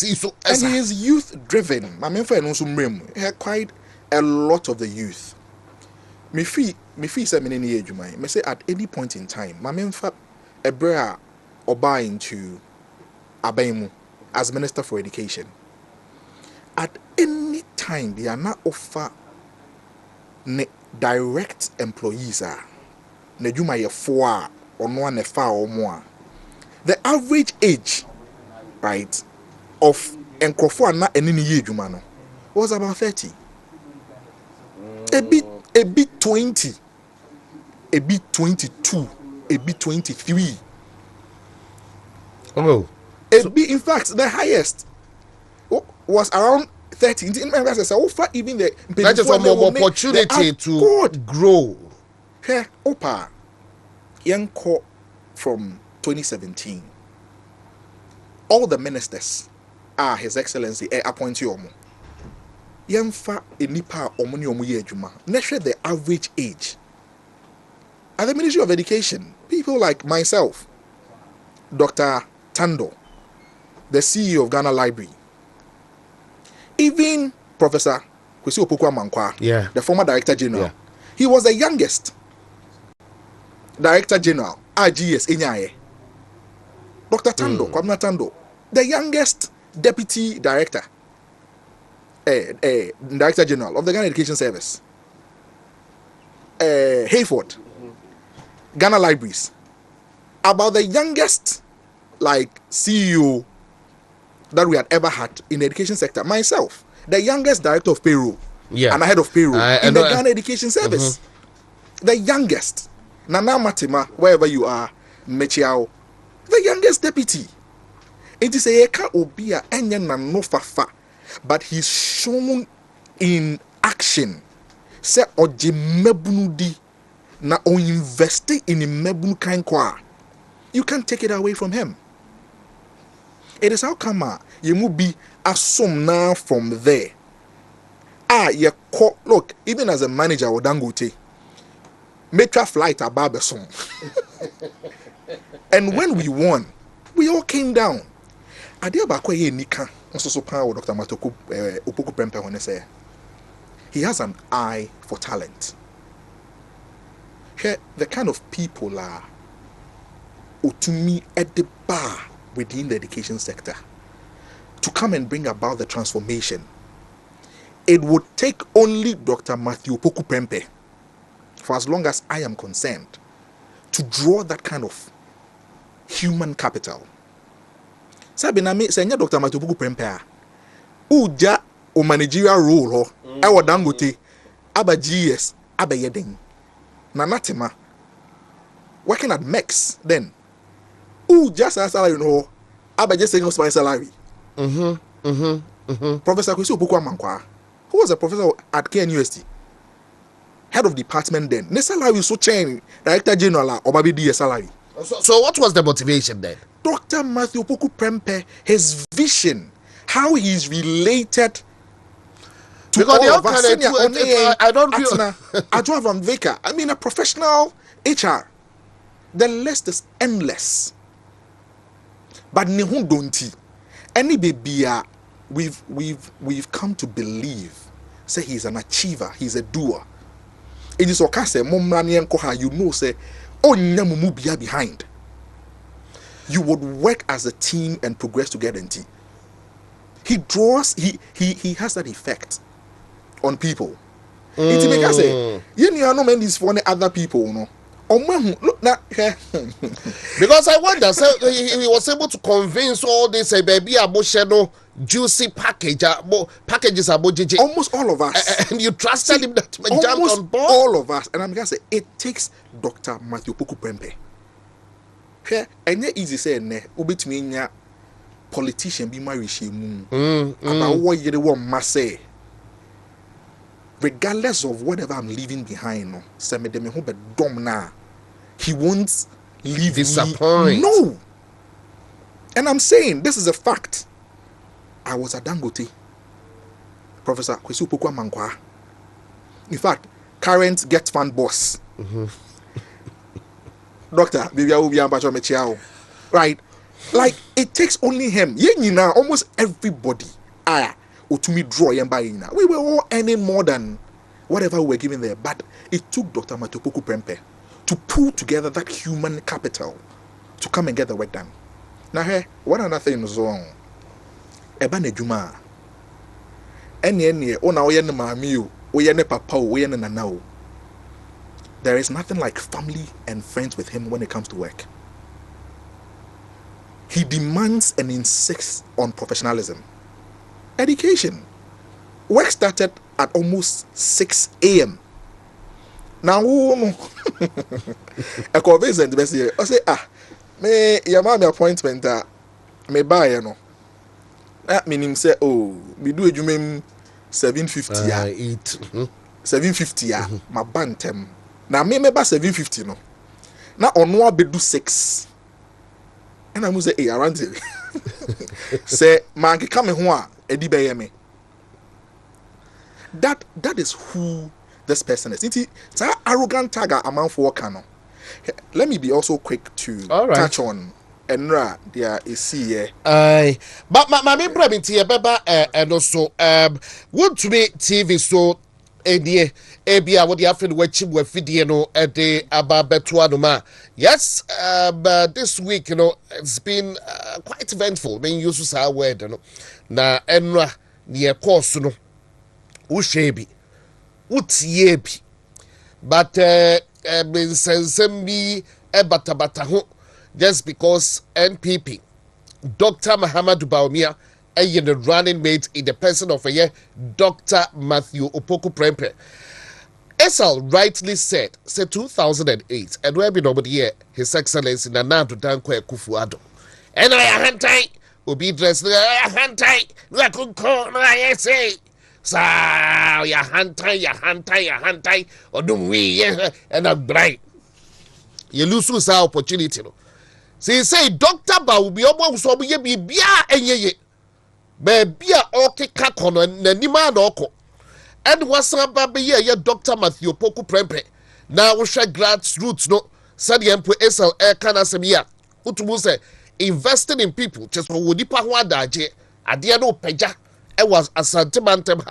C: he is youth driven. My main friend also had quite a lot of the youth. Me fee say many age my me say at any point in time, my main fa a bra or buying to Abaimu as Minister for Education. At any time they are not offer direct employees are ne juma ye 4 or no one fa or more. The average age, right, of Enkrofo na enini ye juma no was about 30. A bit 20, a bit 22, a bit 23.
A: Oh,
C: in fact, the highest was around 30. Even the
A: that is more opportunity to grow.
C: Here, Opa, young co from 2017. All the ministers are His Excellency appointee omo. Yemfa enipa omoni omo ye adwuma. Measure the average age. At the Ministry of Education, people like myself, Dr. Tando, the CEO of Ghana Library, even Professor Kwesi Opokwa Mankwa, the former Director General, he was the youngest Director General, RGS Enyaye. Dr. Tando, Kwabena Tando, the youngest Deputy Director, Director General of the Ghana Education Service, Hayford, Ghana Libraries, about the youngest CEO that we had ever had in the education sector. Myself, the youngest Director of Payroll, and head of Payroll in the Ghana Education Service, the youngest. Nana Matima, wherever you are, Mechiao, the youngest deputy. It is a eka obia enya na no fafa, but he's shown in action. Se oje mebunu di na o invest in mebunu kan kwa. You can't take it away from him. It is how come you mu be assume now from there. Look, even as a manager of Dangote, Metro flight about the song. And when we won, we all came down. Adia bakwa ye nika nso power Dr. Matoko Opoku Prempeh when say he has an eye for talent. Here, the kind of people are WONTUMI at the bar within the education sector to come and bring about the transformation. It would take only Dr. Matthew Opoku Prempeh, for as long as I am concerned, to draw that kind of human capital. Sabi na me senya Dr. Matthew Opoku Prempeh uja o managerial role ho e wo Dangote aba GS aba yeden na natima working at Mex then uja salary no aba just saying salary. Professor Kwesi Opoku Amankwa, who was a professor at KNUST, head of department then. Ne salary so chain director general obabi di salary.
A: So what was the motivation then?
C: Dr. Matthew Opoku Prempeh, his vision, how he's related to
A: because
C: all of us.
A: I don't feel.
C: I mean, a professional HR. The list is endless. But nihun don'ti. Any baby, we've come to believe. Say he's an achiever. He's a doer. It is okay. Say you know. Say oh nyamumu biya behind. You would work as a team and progress together. He draws. He has that effect on people. It make us say, you know, no these for other people, no. Look now,
A: because I wonder, so he was able to convince all this baby emotional juicy packages about JJ.
C: Almost all of us,
A: and you trusted him that jumped on board.
C: All of us, and I'm gonna say it takes Dr. Matthew Opoku Prempeh. And yet easy say ne ubitumi nya politician be marry shemu about what you want must say, regardless of whatever I'm leaving behind. No, say me dem ho be dom na he won't leave
A: disappoint.
C: No, and I'm saying this is a fact. I was at Dangote, Professor Kwesi Opoku Amankwa. In fact, current Get Fund boss. Doctor, right? Like it takes only him. Almost everybody. WONTUMI draw. We were all earning more than whatever we were given there. But it took Dr. Matthew Opoku Prempeh to pull together that human capital to come and get the work done. Now, here, one other thing is wrong. Ebane Juma. Any ona oyene mami oyene papa oyene nana. There is nothing like family and friends with him when it comes to work. He demands and insists on professionalism. Education. Work started at almost 6 a.m. Now, a convincing the best year. I say, me your mommy appointment me buy no. That meaning say, oh, we do a jumem 750
A: eat
C: 750 my bantem. Now me ba 750 no. Now on one be do 6. And I must say, around here. Say, man, come here, Eddie Bayame. That is who this person is. It's a arrogant tagger amount for work. Let me be also quick to touch on Enra. There is here.
A: But my main problem here, Baba, and also WONTUMI TV so. Ebia what you have to watch with video at the Ababetuanuma. Yes, but this week, it's been quite eventful. When you use our word, na enra near course, ushebi, utiebi, but sensemi ebatabataho just because NPP, Dr. Mahamadou Bawumia. And the running mate in the person of a year, Dr. Matthew Opoku Prempeh. Esal rightly said 2008, and where be nobody here, His Excellency Nana Dankwa Akufo-Addo. And I hantai, Obi dress, hantai, Lakunko, I say, sa, ya hantai, or do we, and I'm bright. You lose our opportunity. See, say, Dr. Bawumia, almost so be bia, and ye. Baby, okay, kakono, nanima no oko. And what's up, baby? Yeah, Dr. Matthew Opoku Prempeh. Now we share grassroots no. Said the emperor SL Air Canasemia. Utumu say investing in people just for Wudipa Wadaje. Adia no peja. It was a sentimental.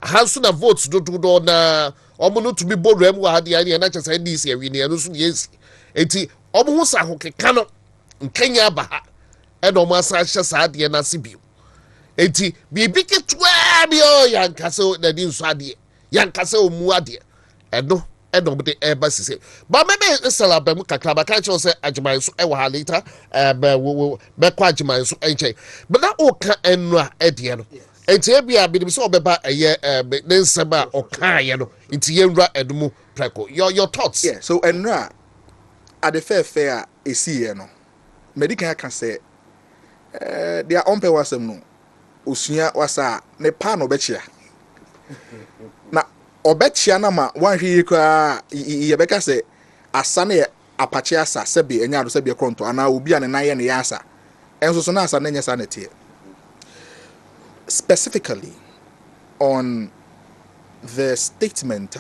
A: Hansu na votes do na omo to be bold rem wa de ane na chese this year we ne no so yes enti omo hu sa ho keka no nkanya ba ha e do mo asa hye sa de na sibio enti bibi ketwa bi o yankase na di nso ade yankase omu ade edo de e ba sise ba me sala ba mu kakra ba ka che se ajiman so e wa ha later be kwa ajiman so enche but na o ka enu a e de no enti ebia bidim so obeba eye ne nsema okaye no enti yenra edumu preko your thoughts.
C: Yeah, so enra at the fair esi no medical can say their own pay wasem no osua wasa ne pa no bechia na obechia na ma wan hwe kwa ye beka say asa na apache asa sebe enya do sebe kronto ana obi a ne na ye ne yasa enso so na asa na nya sa na tie specifically on the statement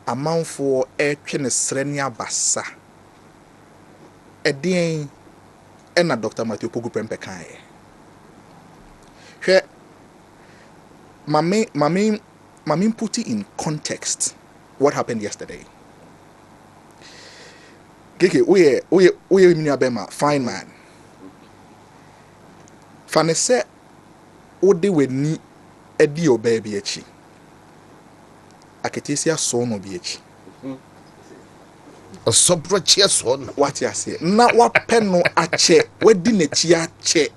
C: amount for etwene srenia basa edin ena Dr. Matthew Pogu Prempeh kan hwe mami put it in context what happened yesterday. Keke we minya bema fine man fanese ode weni edi oba bi achi aketesia so no bi achi
A: osobrochie so no
C: what you say na wape no ache wedi na chi ache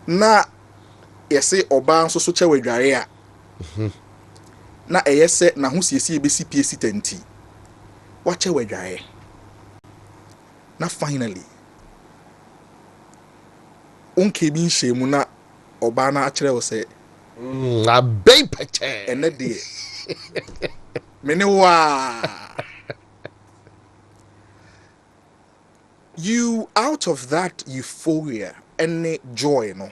C: na yese oba nso so che wadware a na eyese na ho siesie be CPC 20 wache wadware na finally onke bi nhemu na oba na akere wo se
A: abei peche
C: ene de mene wa you out of that euphoria and joy no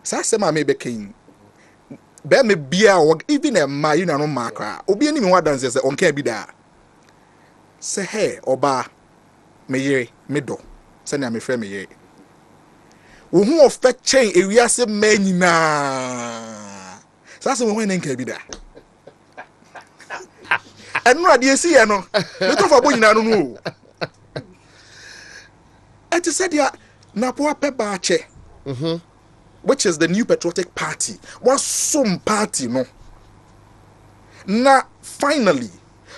C: sa se ma me be kin be me bia even a ma you no makra obi ani me wa dance se onka bi da se he oba me yere me do se na me frɛ me yere wo hu ofa chain ewiase ma nyina sa se wo hwan nka bi da enu ade esi ye no me to fa bo nyina no no it said ya na po apeba ache which is the New Patriotic Party was some party no na finally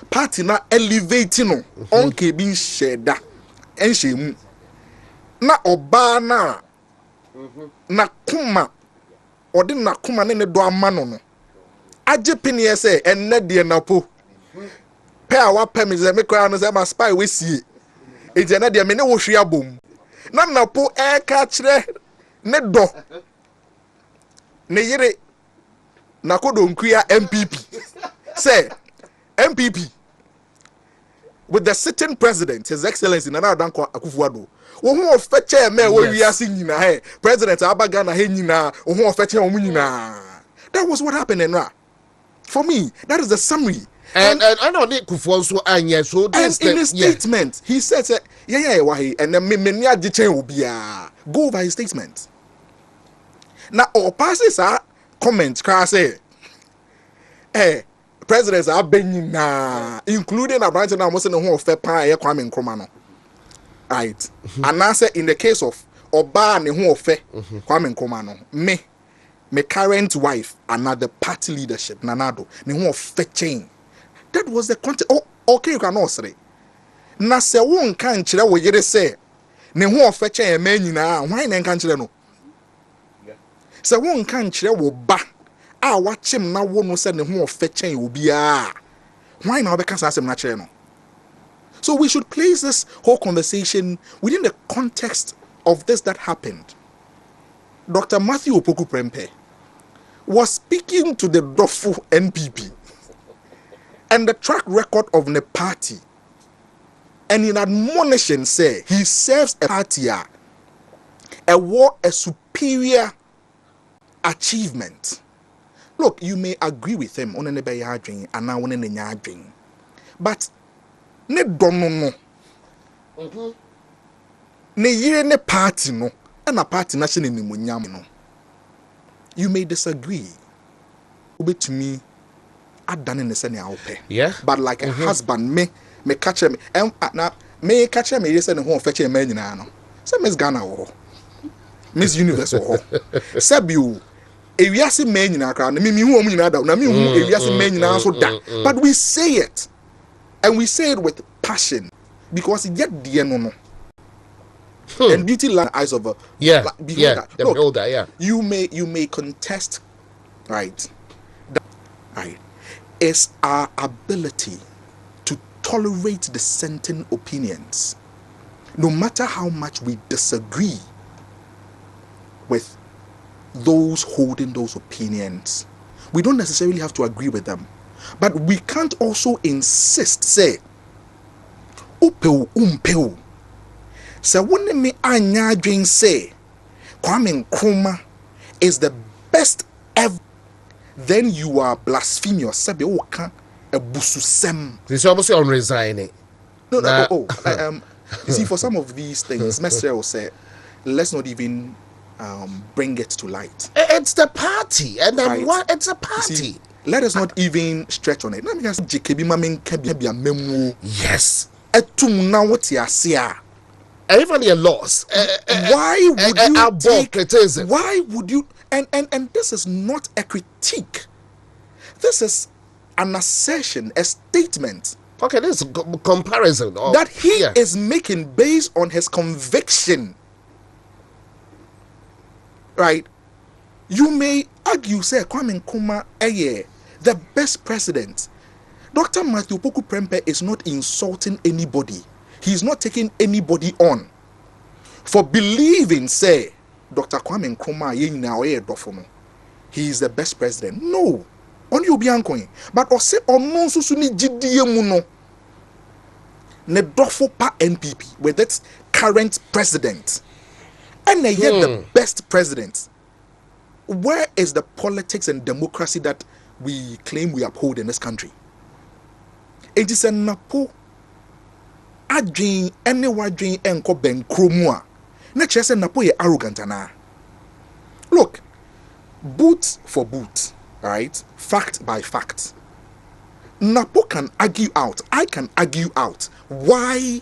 C: party na elevating no on kebi sheda enhemu na oba na na kuma odi na kuma ne do amano no age pini say enne de na po pe a wa pe me ze me kra no ze ma spy we sie e je na de me ne wo hwe abom na po e ka kire ne do ne yire na kodonkua MPP say MPP with the sitting president his excellency Nana Adanko Akufo-Addo wo hu ofeche me wo wiase nyina he president abaga na he nyina wo hu ofeche wo nyina. That was what happened in for me. That is the summary.
A: And I know the Akufo so anya so this
C: in his statement he said why and me ni agichen obia go over his statement. Now all passes are comment cry say presidents are benyina including Abrante na almost no ho ofe pan e Kwame Nkrumah no right and I say in the case of oba ne ho ofe Kwame Nkrumah no me current wife another party leadership Nanado ne ho ofe chain. That was the content. Oh, okay, you can also say. Na se won kan kire wo yere se ne ho ofe chain ma nyina hwan na kan kire no. Se won kan kire wo ba a wachem na wo no se ne ho ofe chain obi a hwan na obeka sa asem na kire no. So we should place this whole conversation within the context of this that happened. Dr. Matthew Pogu Prempeh was speaking to the Dofu NPP and the track record of the party, and in admonition say he serves a party a superior achievement look, you may agree with him on any dream and now on any dream, but ne don't know. Ne year ne party no, and a party national in no. You may disagree. Ube to me, I done in the same pay.
A: Yeah.
C: But like a husband, me catch me, now me catch me. Yes, and home fetch a man in ano. So Miss Ghana or Miss Universe or Sabu. If you see men in our crowd, me who in other, na me who if you see men in our so that. But we say it, and we say it with passion because it get the no. And beauty lies in the eyes of a
A: beholder. Yeah.
C: You may contest, right? Right, is our ability to tolerate dissenting opinions, no matter how much we disagree with those holding those opinions. We don't necessarily have to agree with them, but we can't also insist, say, upeu umpeu. So when me anya dream say Kwame Nkrumah is the best ever, then you are blasphemous. Sabe oka ebususem.
A: This almost on resigning.
C: No. You see, for some of these things, Mr. will say, let's not even bring it to light.
A: It's the party, and then
C: Right.
A: what? It's a party.
C: See, let us not even stretch on it. Let me just JKB mamen kebi a memo.
A: Yes.
C: Etum na what ya sia.
A: Even a loss.
C: Why would you take
A: criticism?
C: Why would you? And this is not a critique. This is an assertion, a statement
A: Okay, this is a comparison
C: that he is making based on his conviction. Right? You may argue, say, Kwame Nkrumah, the best president. Dr. Matthew Poku Prempeh is not insulting anybody. He's not taking anybody on for believing, say, Dr. Kwame Nkrumah, he is the best president. No. On you be ankoing. But ose on susuni GDM muno. Ne dofo pa NPP with its current president. And yet the best president. Where is the politics and democracy that we claim we uphold in this country? It is a napo adwin ene wadwin enko ben kromua. Na chese napo ye arrogant ana. Look, boot for boot, right? Fact by fact. Napo can argue out. I can argue out why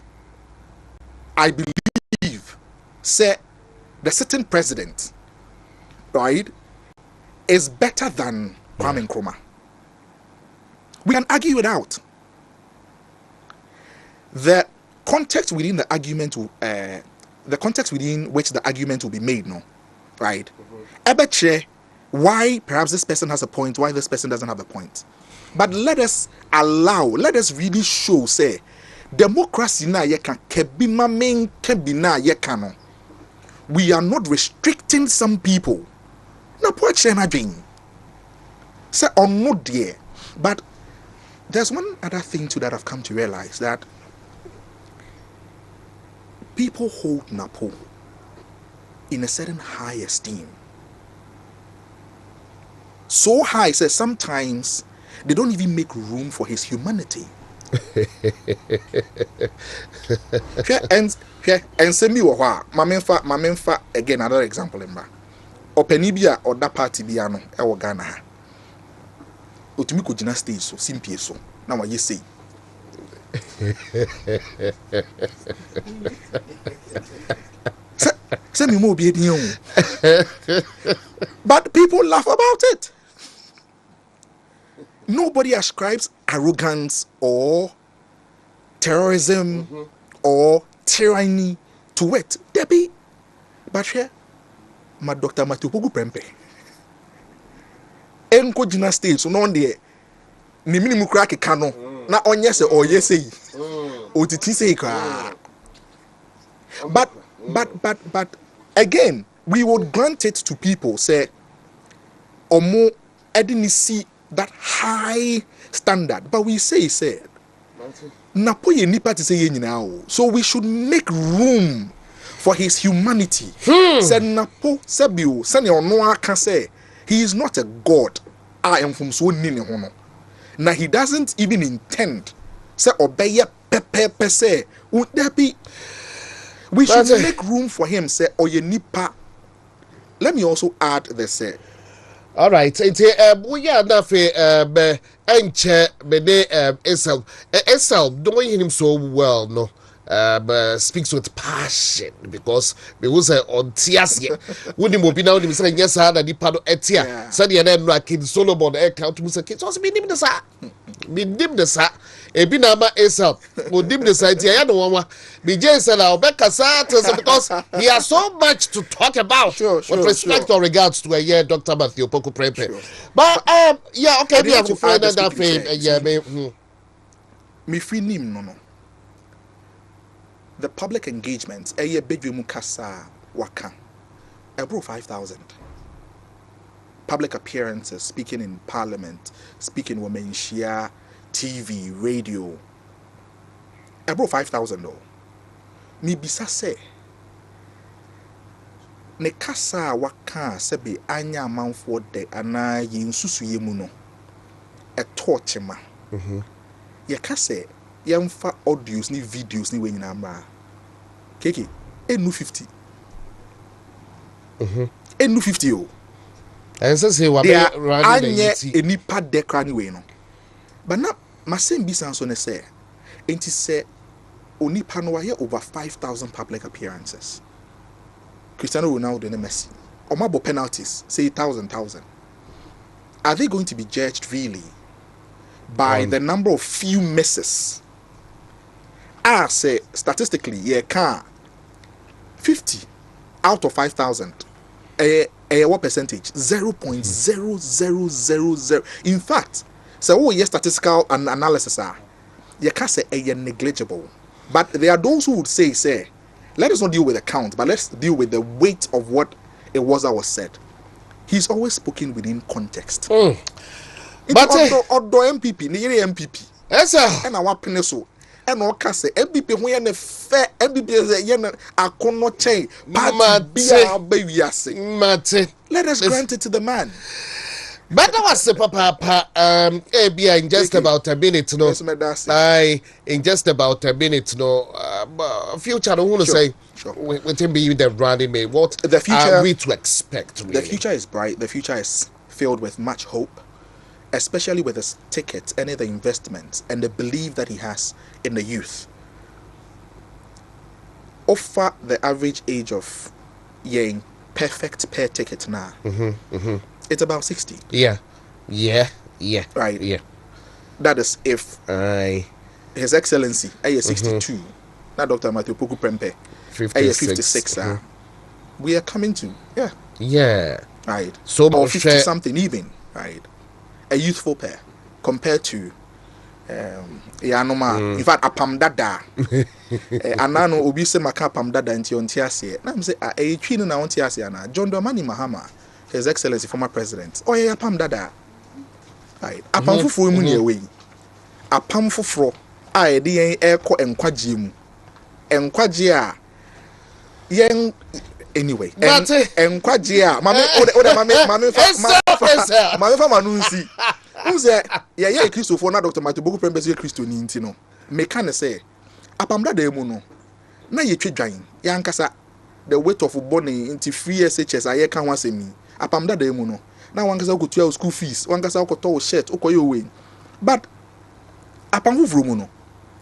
C: I believe, say, the certain president, right, is better than Kwame Nkrumah. We can argue it out. The context within the argument, the context within which the argument will be made, no, right? Ebeche, why perhaps this person has a point, why this person doesn't have a point. But let us really show, say, democracy na yeka kebima men kebina yekano. We are not restricting some people. Na po chena dream. Say on not there. But there's one other thing too that I've come to realize, that people hold Napo in a certain high esteem. So high, says sometimes they don't even make room for his humanity. and send me wa mamenfa again another example emba. Openibia or that party biano e Ghana ha. Otumi ko gina stage so simpie so. Na wa say. Say me mo be But people laugh about it. Nobody ascribes arrogance or terrorism or tyranny to it. Debbie, but here, my Dr. Matthew Poku Prempeh. Enko jina stage so no de ni minimum crack kano na onye se o yesi. O titi say kra. But again, we would grant it to people, say, omo edinisi that high standard, but we say Napoye nipa to say now, so we should make room for his humanity. Said Napo Sabio, Sanya Noah can say he is not a god. I am from so nini hono. Now he doesn't even intend say obey pepe say would there be we should make room for him say oye nipa. Let me also add this say
A: all right, we are not enche bene Esau don't him so well, no. Speaks with passion because we was on tears here. When him be now, him say yes, I had a pado etia. Said the end like in Solomon account to Musa kids. Also, be named the sa, be named the sa. E be nama Esau. Would dim the side here. I don't want be Jason or Becca Satters because he has so much to talk about. With respect or regards to a year, Dr. Matthew Poku Prepe. But yeah, okay, we have to find that fame. Yeah,
C: me free nim no. The public engagements, a year bedroom kasa waka, above 5,000. Public appearances, speaking in parliament, speaking women share, TV, radio, above 5,000 though. Me bisa se, ne kasa waka sebe anya manfo de ana yinsusu yemu no, a torchema. Ye kase, yamfa audios ni videos ni we nyina mra. Keke, enu 50. Enu 50 o.
A: And so say what
C: running any part de crani we no. But na masem bi sanso ne say. Enti say onipa no wa over 5,000 public appearances. Cristiano Ronaldo and Messi. Omabo penalties, say 1,000. Are they going to be judged really by the number of few misses? I say statistically, yeah, can 50 out of 5,000. What percentage? 0.0000. In fact, so yes, statistical analysis are you can say negligible. But there are those who would say, let us not deal with the count, but let's deal with the weight of what it was that was said. He's always spoken within context. But MPP, near MPP.
A: Yes, sir.
C: And our pencil. And all case MPP when a fair MPP yen akono chain let us grant it to the man.
A: But that was papa in just about a minute no. In just about a minute no. Future I don't want to say with him being the running mate. What
C: the future
A: are we to expect? Really?
C: The future is bright. The future is filled with much hope, especially with his tickets and the investments and the belief that he has in the youth. Offer the average age of yang perfect per ticket now. It's about 60.
A: Yeah.
C: Right.
A: Yeah.
C: That is if His Excellency 62. Now Dr. Matthew Poku Prempe 56. We are coming to right.
A: So
C: or 50 something even, right? A youthful pair compared to in fact apam dada anano obi se maka apam dada nti onti ase na me say a twi no na onti ase na John Dramani Mahama, His Excellency former president apam dada, right? Apam fufuro mu ne ewe apam fufuro a de yen ekọ enkwagye mu enkwagye a yen anyway enkwagye a mame fa manunsi Uze ya Christopher na Dr. Matthew Poku Prempe say Christo ni nti no me kan say apam dada emu no na ye twedwan ya nkasa the weight of body into free SHS aye kan ho asemi apam dada emu no na wankasa okotua school fees wankasa okoto shirt okoye owe but apam fufuro mu no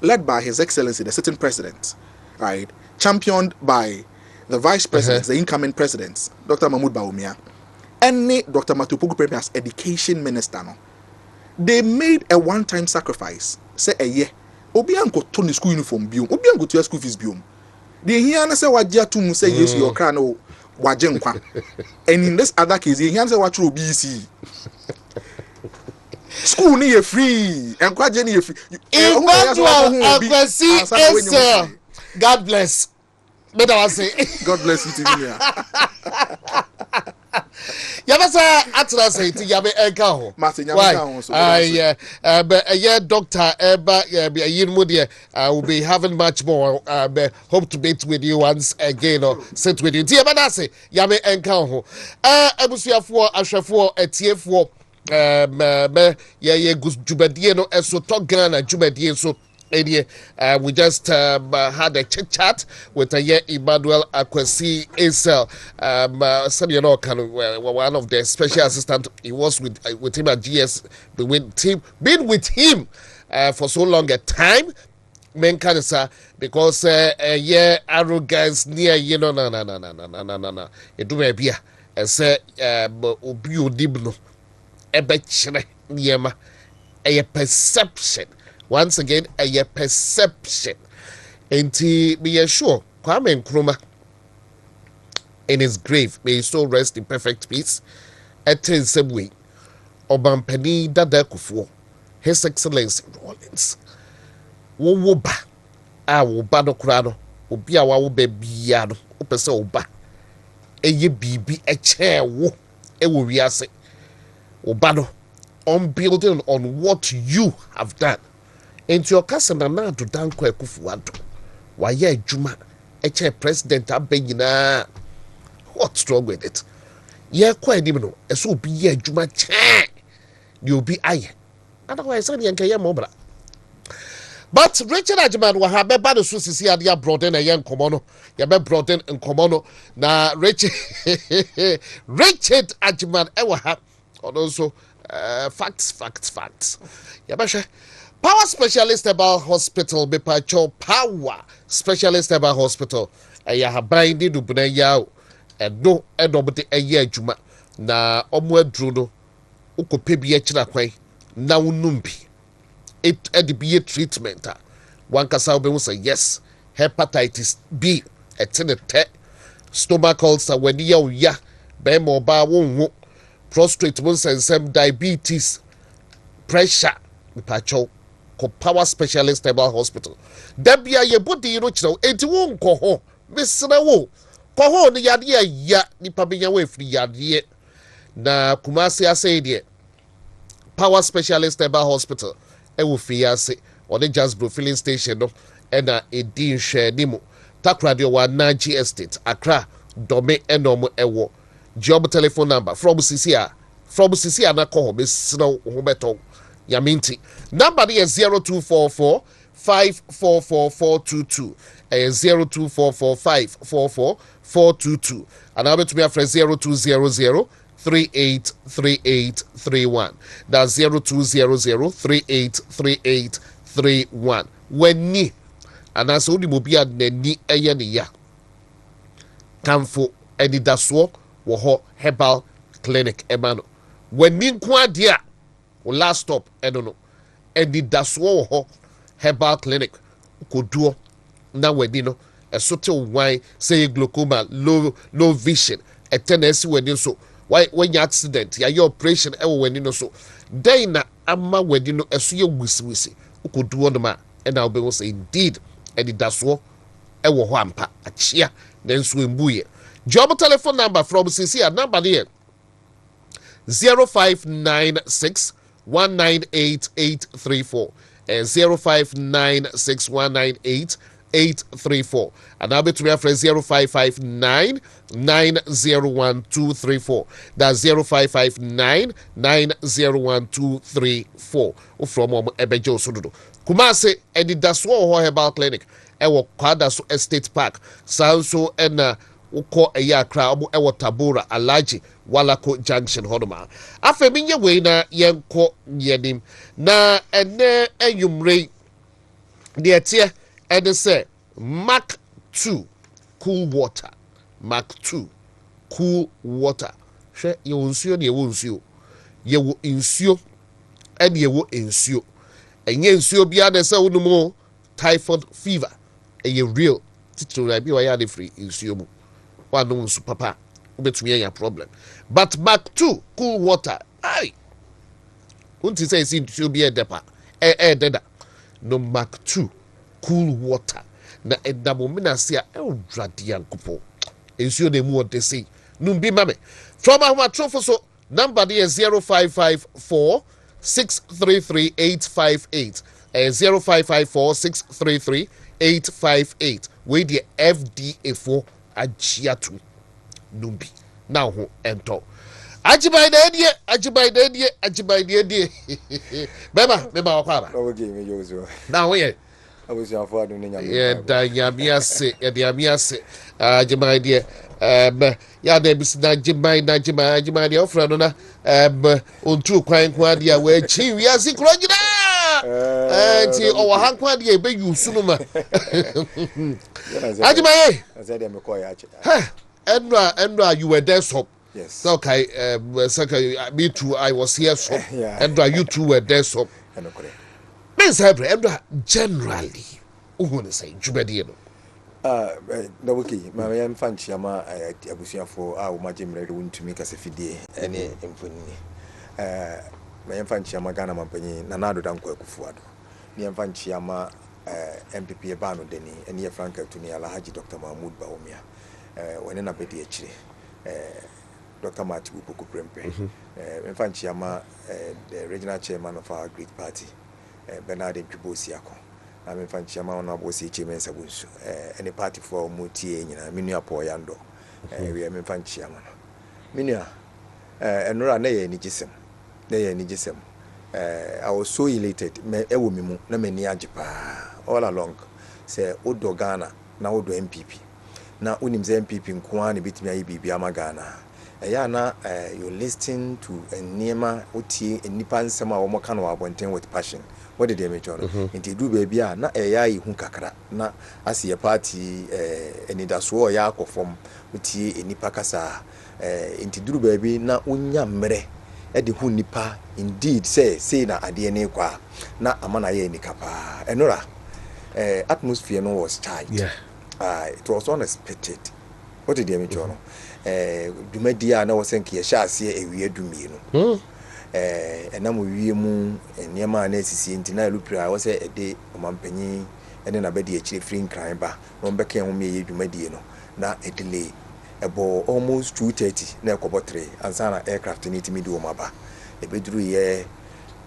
C: led by His Excellency the sitting president, right, championed by the vice president, the incoming president Dr. Mahmoud Bawumia and Dr. Matthew Poku Prempe as education minister no. They made a one-time sacrifice. Say a year. Obi anko to school uniform biom. Obi anko to school fees biom. They hear na say wajia to mu say yes your cry no waje nkwa. And in this other case, they hear say what through BC. School ni ye free. Nkwa je ni ye free.
A: God bless. Better I say.
C: God bless you to me.
A: Yabasa atra say ti yabe enka ho. Doctor will be having much more hope to meet with you once again or sit with you. Ti yabada say yabe enka ho. Abusuafo ahwefo etiefo yeah jubadie no eso to Ghana jubadie so we just had a chit chat with Emmanuel Akwesi Isel. Some one of the special assistant. He was with him at GS, been with him for so long a time. Men cancer because arrogance near no. It do be and say obi odibno ebechere niema a perception. Once again, a perception. And be sure, Kwame Nkrumah in his grave may so rest in perfect peace. At the same way, Obampani Dada Kufuor, His Excellency Rawlings, Woba, Woba no Krano, Obia Wawo Bebiano, Opesa Oba, Eye Bibi, a chair, wo, Ewiase, Obano, on building on what you have done. Into your cousin and now to Danko Kufuado. Why, yeah, Juma, a chair president, Abena. What's wrong with it? Yeah, quite even a so be ye Juma chair. You'll be I. Otherwise, I can't mobile. But Richard Ajman will have a bad Susi idea brought in a young commono. You have brought in commono. Now, Richard Ajman, ever have also facts. Yabasha. Power Specialist Herbal Hospital, Bepacho Power Specialist Herbal Hospital. Aya habaindi du buna yao. No edomte eye juma na omwe druno ukope biye chira kwan na unumbi. It be treatment. One kasa ube say yes. Hepatitis B etinete. Stomach ulcer when ya be mo ba wonwo. Prostate sensem diabetes pressure Bepacho Power Specialist Herbal Hospital. Debia ye body you know, enti won ko ho. Mesna wo. Ko ho ni yade ya nipa benya we free yade. Na Kumasi ase de Power Specialist Herbal Hospital. E wo fi ase. On the Jasbro filling station no. E na edi nhwe ni mu. Takradio wa Naji Estate. Accra. Dome enom ewo. Job telephone number from Sisia na ko ho mesna ho beto. Yaminti. Number is 0244 544422. 0244 422. And I'll be to me after 0200 383831. That's 0200 383831. When ni and as only mobile ni ya Kamfo Edi Daswo Woho Herbal Clinic Emano. When ni kwa dia last stop, I don't know. And the Daswo Herbal Clinic could do now when you know a sort of wine, say glaucoma, low vision, a tendency when you so. Why when you accident, your operation ever when you know so. Then amma when you know a so wisi who could do on the man, and I'll be say indeed, and the Daswo ever wampa a cheer, then swim buoy. Job telephone number from CC number here 0596 198834 and 0596198834 and I'll be to reference 0559 901234. That's 0559 901234 from Ebejo Sududo Kumase and the Daswo Herbal Clinic ewo Kwadaso Estate Park Sanso and Uko Eyakra ewo Tabora Alaji Walako Junction Hodoma. Afe minye we na yenko yenim na ene enyumre de etie ene se Mark 2 cool water. Mark 2 cool water. Hwe ye wonsuo ne ye wonsuo. Ye wo nsuo ene ye wo nsuo. Enye nsuo bia de se wonumo typhoid fever. Eye real. Titru na bi wa ya de free nsuo mu. Wa no nsu papa. Between your problem. But Mark 2 cool water. Aye. Unti say sin to be a depa. Deda. No Mark 2 cool water. Na edamomina sia dradian kupo. Ensure de mu de say. Numbi mame. From our trophy so number is 0554 633 858. 0554 633 858. Where the FDA for Ajiatu. Numbi now ho ento Ajibai de. Beba wakwaba.
D: Okay, me Joshua.
A: Now we
D: I was your father in
A: yeah, Danyamia se, Ajibai de. Ya de bis na Jibai de ofra no na ontu kwan dia we chi wi asi kro gina. Ti o wa hankwa de be yusu no ma. Ajibai.
D: I said I'm a ache.
A: Endra you were there so.
D: Yes.
A: Okay, me too. I was here so. And you two were there so. Miss Hebra, generally, who want to say Jubediano?
D: No, okay, my young fancy, ama abusia for our majim ready to make us a fide any infony. My young fancy, ama Ghana Mampany, Nanado Danko Kufuado. Near fancy, ama MPP Bano Denny, and near Franca to near Lahaji Dr. Mahmoud Baumia. When in a petty Dr. Matthew Buku Prempe, Chiama, the regional chairman of our Greek party, Bernard Nkubosiako. I'm Chiama on Abosi Chairman Sabus, any party for Muti, Minia Poyando. We are Chiama. Minia, and Nora Naya Nigism. I was so elated, me ewumimu, na meni ajipa, all along. Say, Odo Ghana, na Odo MPP. Na unimze MPP nkwani bitimi ayi bibi amagana. Ayana you listen to Nema Uti and Nipan Sama or Mokano abonten with passion. What did they make on? Into do baby na ayai hunkakra na asi a party and it as war yako from Uti and Nipakasa into do baby na unya mere edi hunipa indeed say na adiene kwa na amana ye nikapa. Enora atmosphere no was tight.
A: Yeah.
D: It was unexpected. What did they make on? Dumedia na wasenki ya shasi ewie dumienu enam wie mu niema na esisi ntina elupira wose ede omampanyi ene na bedi akire free nkran ba no mbeke ho me ye dumadie no na edele ebo almost 2:30 na ekobotre ansa na aircraft ni timi di omaba ebeduru ye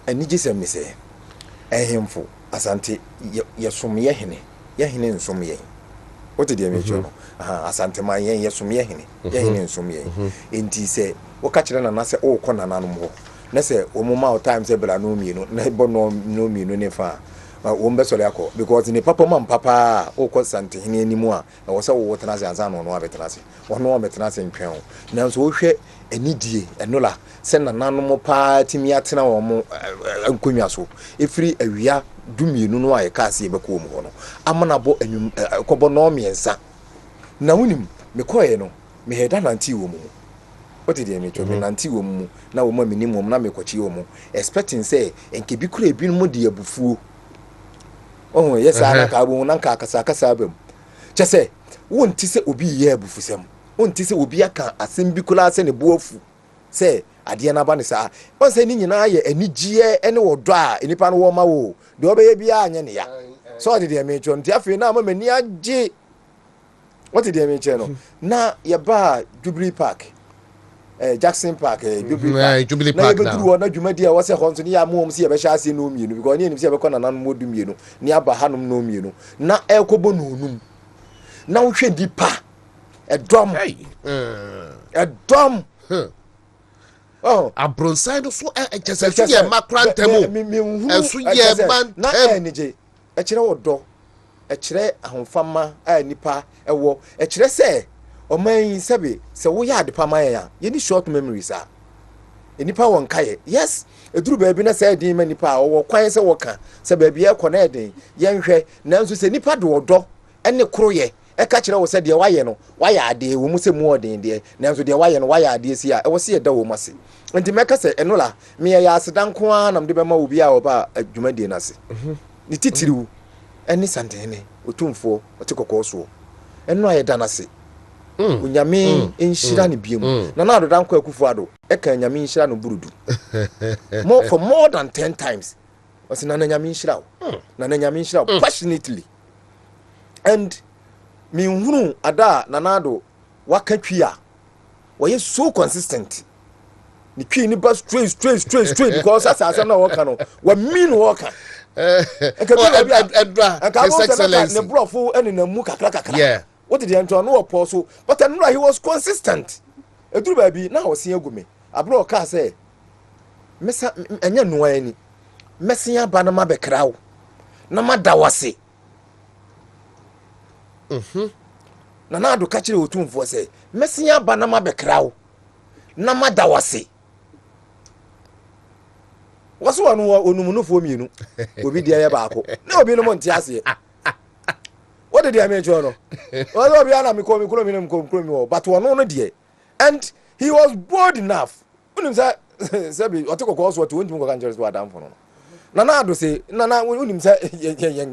D: anije sem se ehemfo asante yesom ye hene nsom ye what did you mention? Asante ma yen yesum ye hene nsum ye enti se wo ka kire na se o ko nananom ho na se o moma o time se bra no mienu na bo no mienu ne fa wo mbe sori akọ because ni papa mam papa o ko sante hene animu a wo se wo tena se anza no no abetena se wo no betena se ntwen ho na so wo hwe anidie enola se nananom pa timi atena wo mo ankonwa so efiri awia dumienu no aye ka se be ko mu ho no amana bo anum kobo no miensa na wunim me koye no me heda nanti wo mu what did you mean to me nanti wo mu na wo ma minimum na me kwachi wo mu expecting say enke bi kura ebi mu de abufuo oh yes ana ka bo na nka kasa abam che say wonti se obi ye abufusem wonti se obi aka asem bi kula se ne boafu say ade na ba ne sa on say ni nyina ye anigye ene wodo a enipa no wo ma wo de obeye bia anye ne ya so did you mean to nti afi na ma mani age. What did they mention? No, na yaba Jubilee Park, Jackson Park, Jubilee Park. Na yaba na Jumadi was a honso ni ya mo si yaba sha si no mienu because ni si yaba kwa na nan mo du mienu ni aba hanom no mienu na ekobo no num na wo hwe dipa a drum oh
A: abronsan so just ye makran temu enso ye man
D: na enije e kire wodo ekire ahomfama a nipa ewo ekire se oman sebe se wo ya adepa man ya ye ni short memories a nipa won kaye yes eduru baabi na se edin ma nipa wo kwan se wo ka se baabi e ko na edin ye nhwe nanso se nipa de wodo ene kroye e ka kire wo se de waye no waye ade wo mu se mu odin de nanso de waye no waye ade si a e wo se ye da wo mase nti meka se enola me ya asedan ko a nam de be ma obi a oba adwumadie na se ni titiriwu eni santene otumfo otikoko so eno ayeda na se unyame enhira ne biem na na adodan kwa akufuado e kan nyame enhira no burudu more than 10 times wasi na nyame enhira na nyame enhira passionately and me nhuru ada na nado waka twia woye so consistent ni twi ni ba straight because asasa na waka no wa mean waka
A: His Excellency.
D: Yeah. What did he enter no pause? But I know he was consistent. Edru baby now was seeing gume. abro ka say mesa enya no ani mesia ba na ma bekrawo na mada wase na ado ka kire otumfo say mesia ba na ma bekrawo na mada wase waso wanu onumunufo mienu obi dia ye baako na obi no monte ase what did I mention no well obi ana me call me but one no die and he was bold enough unim say sabi otiko so to wontim ko kan jere so adamfo no na ado say na unim say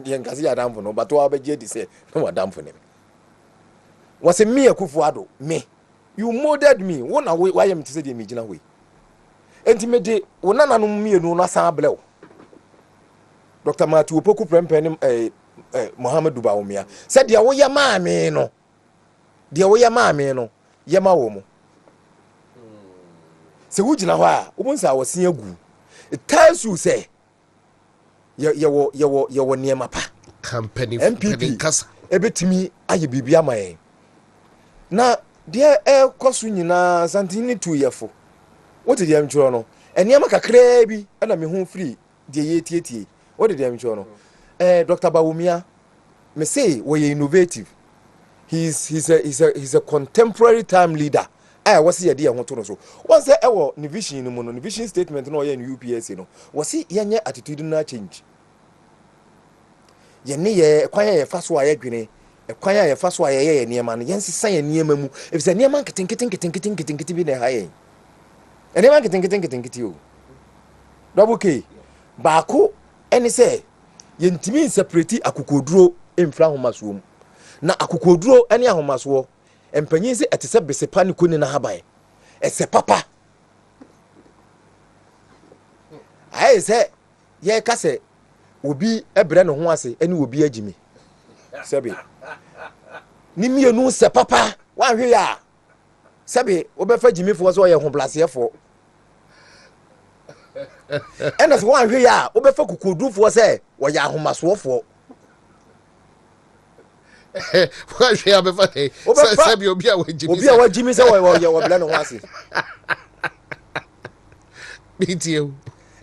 D: yen kasi adamfo no but wa be je di say no adamfo ne was me akufu ado me you molded me wona why am to say dey me gina we enti me de wona nanom mienu na san blew Dr. Matu Opoku prempenim Muhammad Dubawumia said dia wo yama me no dia wo yama me no yama wo mu se wugina ho a obunsa wosen agu it tells you say ye wo niema pa
A: company
D: MPP
A: kasa
D: ebetimi aye bibia mayen na dia koso nyina santini 2 yefo what did you churo no eniema kakra bi na me hu free die yetietie what did you churo no Dr. Bawumia me say we innovative he's a contemporary time leader was here dia ho to no so once ewo ni vision no mo no vision statement no ye no UPS no was yenye attitude na change ye ne ye kwan ye fa so aye dwene kwan ye fa so aye ye niema no yensi san ye niema mu if say niema nketenkete bi na ha ye niema nketenkete o double K baako eni say yentimi separate akokoduro emfra homaso na akokoduro eni ahomaso empanyin se etese besepa ne koni na haban ese papa ai se ye ka se obi ebre ne ho ase eni obi agimi sebe ni mienu se papa wan hwe ya sebe obefa gimi fo so ye ho blasefo ena so wan hwe ya obefa kokoduro fo se wo ya ahomaso fo
A: why she have a sabi obi a
D: wajimi se wo bla no ho ase
A: bitie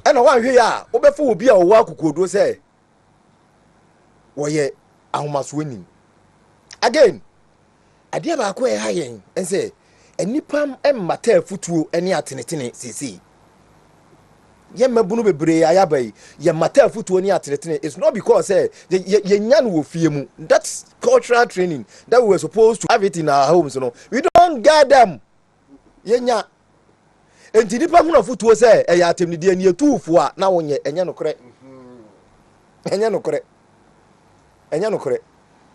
D: ena wan hwe ya obefa obi a wo akokodo se wo ye ahomaso ani again ade ba ko e ha yen ense enipam emmata afutuo ene atenetene sisi ye mabunu bebre ayabai ye mata afutuo ni atenetene it's not because ye nya no ofie mu that's cultural training that we were supposed to have it in our homes no we don't get them ye nya enti nipa hu na afutuo se e ya atemnidi ani etufo a na wonye enya no kore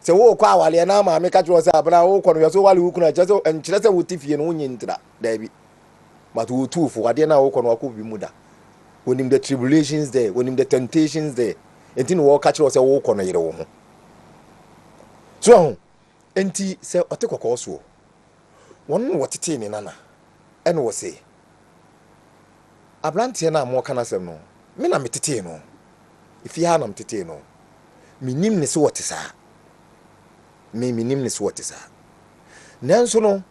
D: se wo kwa awale na ma me ka tro se abna wo kwa no so wale wuku na cheso enkyere se wotifie no wonye ntra dabi but wo tufo ade na wo kwa no akobi mu da onim the tribulations there onim the temptations there enti no wo ka tro se wo kwa no yire wo ho so enti se otekoko so won no wotete ni nana ene wo se abrante na mo kana sem no me na metete no ifi ha na metete no minim ne se wote saa minim ne se wote saa nanso no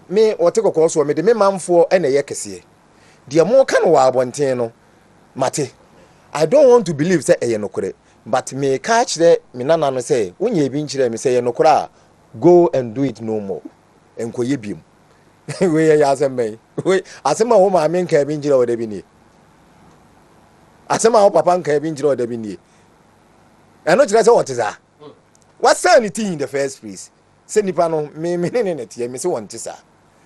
D: me otekoko so me de me manfo ene ye kese de mo kana wa abonten no mate I don't want to believe say eye nokore but me catch the me nana no say wonye bi nkyere me say eye nokora go and do it no more enkoye biem we ya asem we asema wo ma me nka bi nkyere o da bi ni asema wo papa nka bi nkyere o da bi ni eno kyerɛ sɛ wɔte saa what's anything in the first place sɛ nipa no me ne tie me sɛ wɔnte saa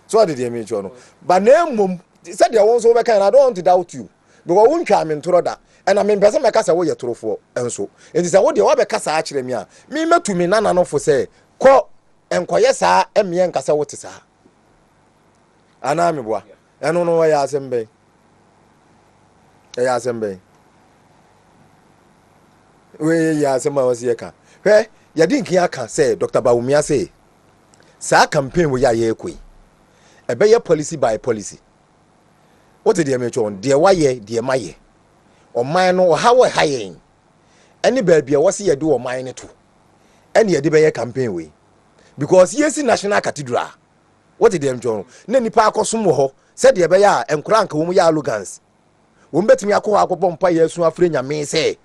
D: so ade de me chɔ no but na mmom sɛ de wɔn so bɛka I don't want to doubt you because won twa me ntoro da ɛna me mpɛsɛ mɛka sɛ wo yɛ torofo enso enti sɛ wo de wo bɛka saa akyerɛ me a me matu me nana no fo sɛ kɔ enkoyɛ saa emie nka sɛ wote saa ana me boa ɛno no ya asɛm bɛn ɛyɛ asɛm bɛn we ya asɛm a wɔsi yɛka hwɛ yɛde nkin aka sɛ Dr. Bawumia sɛ saa campaign wo ya yɛ koi ɛbɛyɛ policy by policy what did you make on dear why dear maye or mine or how high any baby was here do or mine too any a campaign way because yes in national cathedral what did them John Nenny Park or some said the beya and crank whom ya arrogance. Won't bet me a co akobom pay so afraid ya may say.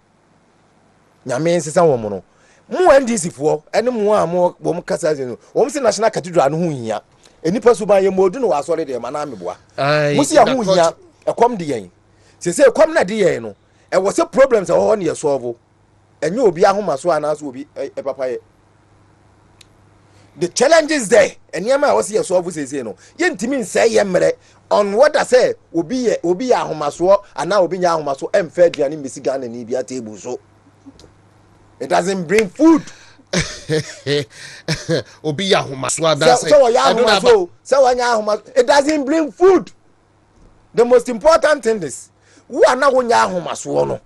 D: Ya means some woman. More and this for any more woman Cassazino. Woman's National Cathedral who ya. Any person by your modern was already a manamibwa. Musia who ya a come the say come na dear no. And what's the problems are on your solve. And you will be a home as one as will be a papa. The challenge is there, and Yama was here, so obviously, you know. Yentimin say, Yamere, on what I say, will be a homaswa, and now will be a homaso, and fed and Michigan and Ibia table. So it doesn't bring food.
A: Obi ya homaswa,
D: it doesn't bring food. The most important thing is, who are now when Yahumaswono?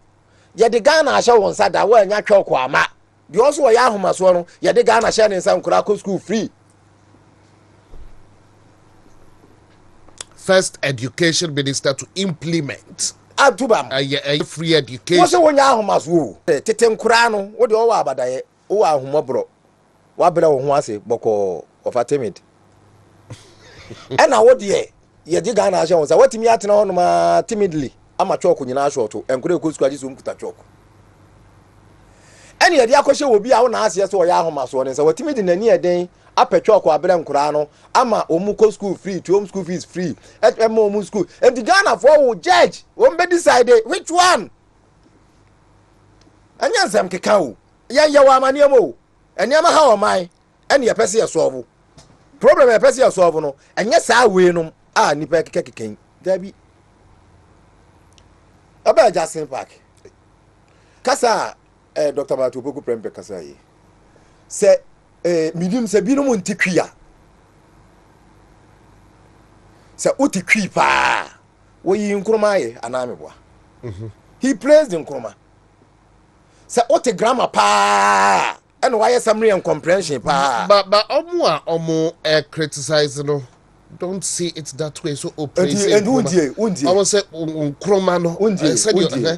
D: Yet the Ghana show on Sada, where Yakwama. You also a Yahumaswono, yet the Ghana sharing some Kurako school free.
A: First education minister to implement a free education.
D: What's when Yahumaswo? Titem Kurano, what do you want about that? Oh, Humobro. What better one was it, Boko of a timid? And now what ye? Ye did Ghana show us what me at on timidly. I'm a chalk in our short and could go scratches on Kutachok. And yet, the question will be our answer to Yahumaswan, and so what timid in a near day. Up a chalk or Abram Kurano, Ama Omuko school free, to home school fees free, at Momu school. And the Ghana for judge won't be decided which one. And yes, I'm Kikau, Yawamaniamo, and Yama how am I? And your Pessia solve. Problem a Pessia solve, and yes, I win. Ah, Nipek King, Debbie. About Justin Park. Kasa, Dr. Matupuku Prempe Kasai. Say, medium se bino montikia. Sa uti kripa. Wo yi nkroma ye anamebwa. He praised nkroma. Sa uti grammar pa. And why summary and comprehension pa.
A: But omo criticize no. Don't see it that way. So praise
D: and undi.
A: I will say nkroma no.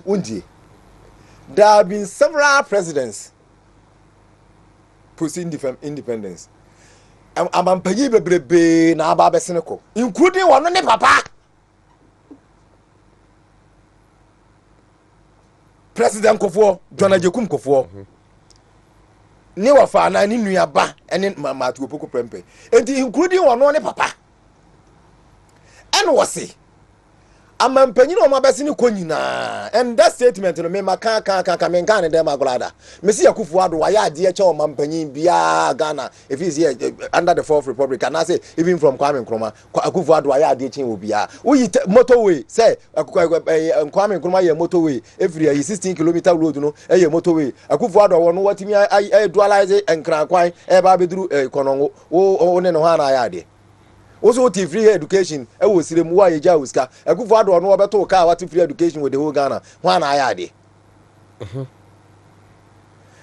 D: Undi. There have been several presidents pushing independence. I'm paying baby na aba beseneko, including one ne papa. President Kofo, John Ajekum Kofo. Ni wafa na ni nuaba ene matu opoko prempe. Enti including one ne papa. And was say I'm a penny on my bessini conina, and that statement no me maka mengan dem agolada. Messi Akufuado, why dear Chow Mampany Bia Ghana, if he's here under the Fourth Republic, and I say even from Kwame Nkrumah, Akufuado, why dear Chin will be we motorway, say Kwame Nkrumah motorway every year 16-kilometer road, no, a motorway. Akufuado won what me I dualize it and crank wine, ever be through Konongo, oh, no, Hana. Also, free education. I was see them why you jauska. I could father or no about car what free education with the whole Ghana. One I had it. And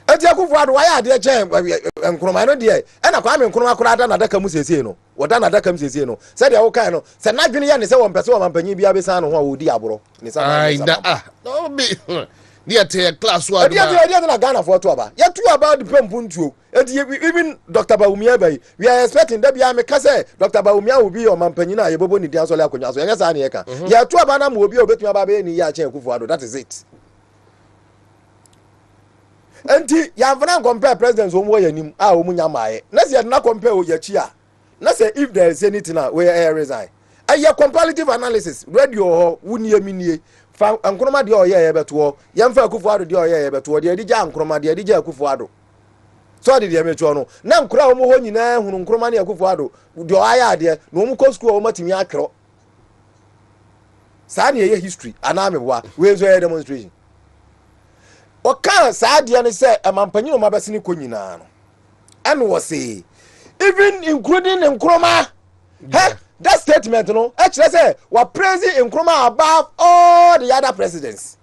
D: I could father why I did jam and Cromano dear. And I come in Cromacrata and Adakamusino. What done Adakamsino? Said the old kind of said not Guinean is one person and Penny Biabisan or Diablo.
A: No be. Near to class one.
D: Ghana for Toba. Yet two about the Pumpuntu. And even Dr. Baumia, we are expecting that Biame Case, Dr. Baumia will be your Mampenina, your Boboni Diasola, yes, Aniaka. Yeah, two Abanam will be a bit about any Yachen Kufuado. That is it. And you have not compared presidents who were in him, our Munyamai. Let's not compare with your chia. Let's say if there is anything where I resign. And your comparative analysis, radio, wouldn't mini. Ankroma de oye ebeto yemfa Akufuado de oye ebeto de adija ankroma de adija Akufuado so de emeto no na nkura wo ho nyina hunu nkroma ne Akufuado de oya de no mu ko school wo matimi akro sa ne ye history anamebwa we zo demonstration o kan sa de ne se amampanyi no mabese ne ko nyina no and was say even including nkroma he that statement, no, actually say we're praising Nkrumah above all the other presidents.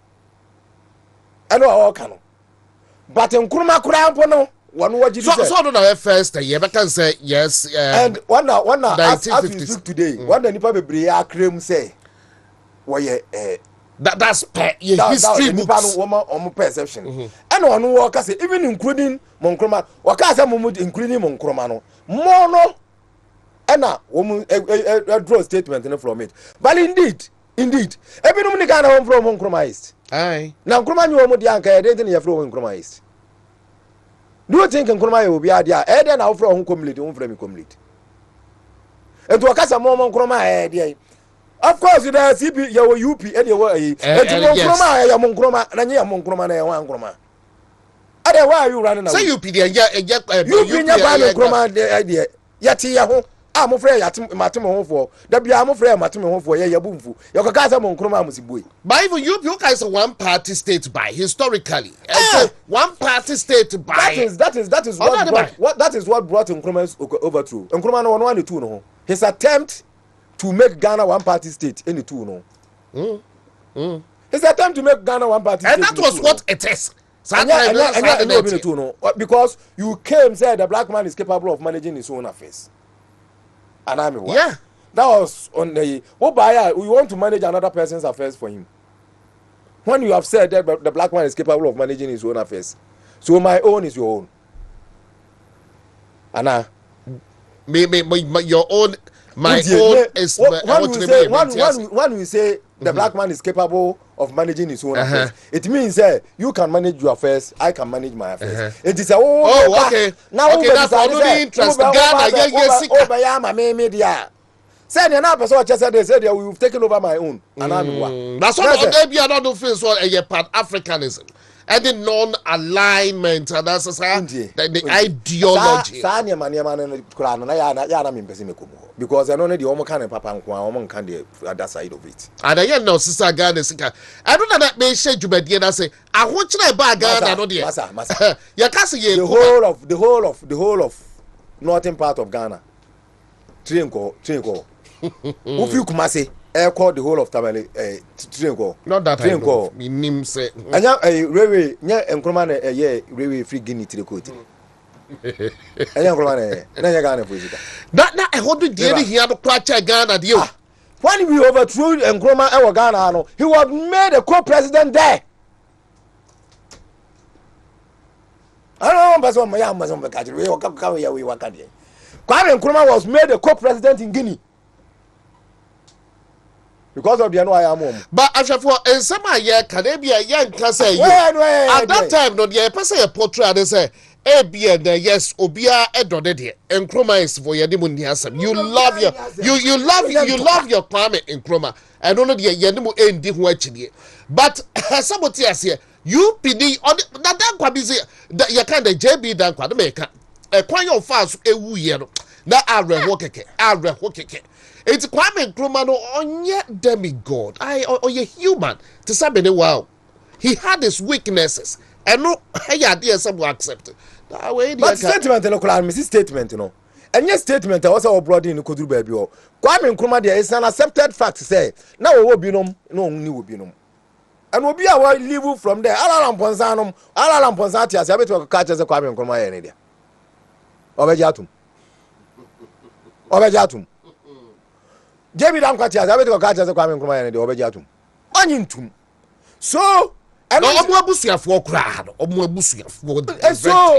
D: I know all can. But Nkrumah could no one what you say.
A: So don't have first year, but can say yes.
D: And one as we speak today, one the Nipa Bebrea claim say, why
A: that's history books.
D: Woman perception. And one walk say even including Nkrumah, waka say including Nkrumah no more no. ɛna wɔn draw statement from it but indeed ebinom ni Ghana wɔn from compromised na nkroma nyi wɔn di anka yɛ de yɛ from compromised do you think nkroma yɛ obi ade a ɛde na from complete wɔn from complete etu ɔkasa mo nkroma ɛde of course there CP yɛ wɔ UP ɛde wɔ ayi etu nkroma yɛ mo nkroma na nyɛ mo nkroma na yɛ wɔn nkroma ade why are you running away
A: say UP de
D: UP nya ba me nkroma de yɛte yɛ ho a mo frɛ yɛate matem ho fo da bia mo frɛ matem ho fo yɛ yabumfu yɛ kɔka sɛ mo nkroma amusibue
A: but even UP is a one party state by historically one party state by
D: that is what brought Nkrumah's overthrow Nkrumah no one two no his attempt to make Ghana one party state any two no his attempt to make Ghana one party
A: and
D: state
A: that was what it is
D: because you came said the black man is capable of managing his own affairs. And I mean,
A: yeah,
D: that was on the we want to manage another person's affairs for him. When you have said that the black man is capable of managing his own affairs, so my own is your own. And
A: your own, my own is
D: when we say the black man is capable of managing his own affairs, it means you can manage your affairs, I can manage my affairs. It is
A: okay. Now that's not interest.
D: Media. Said you're not person just said they said we've taken over my own. And I'm
A: that's what they are not feel so a part Africanism. And the non-alignment and that's the ideology.
D: Because I know the Omo can and Papa and Kwam can the other side of it.
A: And I know Sister Ghana. I don't know that may say you but I say I want you to buy Ghana. Massa. You can't see
D: the whole of northern part of Ghana. Trinko. If you come say air call the whole of Tamale Trinko.
A: Not that Trinko. Me name say.
D: And now a railway near Nkrumah a year railway free Guinea to the court. That
A: I hold the daily here to catch Ghana deal.
D: When we overthrew Nkrumah and Ghana, he was made a co-president there. I don't know, but my Amazon country we come here. We work here. Kwame Nkrumah was made a co-president in Guinea because of the NYM.
A: But as for in some year, Canadian young can say at that time, no, the person a portrait they say. Yes, Obia Edodede, Nkrumah is for your demuniasm. You love your Kwame Nkrumah. I don't know the Yanimu endi huachini. But somebody has here, you PD on that Kwabizi that you can't JB than Quadameka. A quayo fast a woo yellow. That are hokeke. It's Kwame Nkrumah no on yet demigod. Or ye human to somebody wow. He had his weaknesses. And no, hey, idea some will accept it.
D: But statement, Mrs. Statement, and yes, statement also brought in Kudu Baby. Kwame Nkrumah there is an accepted fact. Say now we will be no new will be no, and will be our leave from there. Alalam Ponzati as a bit of catch as a Kwame Nkrumah in India. Obejatum. David Amquati as a bit of catch as a Kwame Nkrumah in India. Obejatum. Onion. So.
A: And Omuabusia for crowd, Omuabusia for
D: so.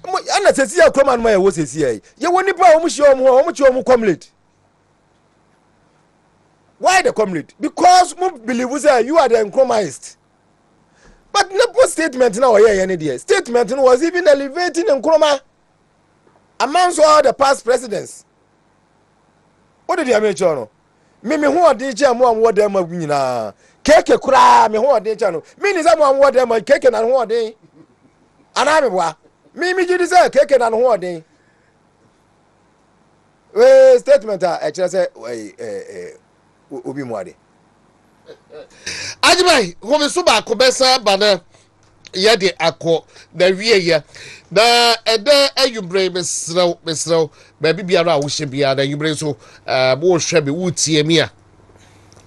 D: And I say, come on, my was here. You want to buy almost complete. Why the complete? Because believe you are the Nkrumahist. But no statement now here any day. Statement was even elevating Nkrumah amongst all the past presidents. What did you make no? Me who are DJ mo what them na keke kura me who are DJ no. Me ni some what them keke na who are dey. Ana me wa. Me ji say keke na who are dey. Statement I just say obi mo ade.
A: Ajibai, wo me so ba ko besa bana ye de akọ na wie ye na ede ayumbre mesrew ba bibiara wo hye bia na ayumbre so mo hwe be wutie mi a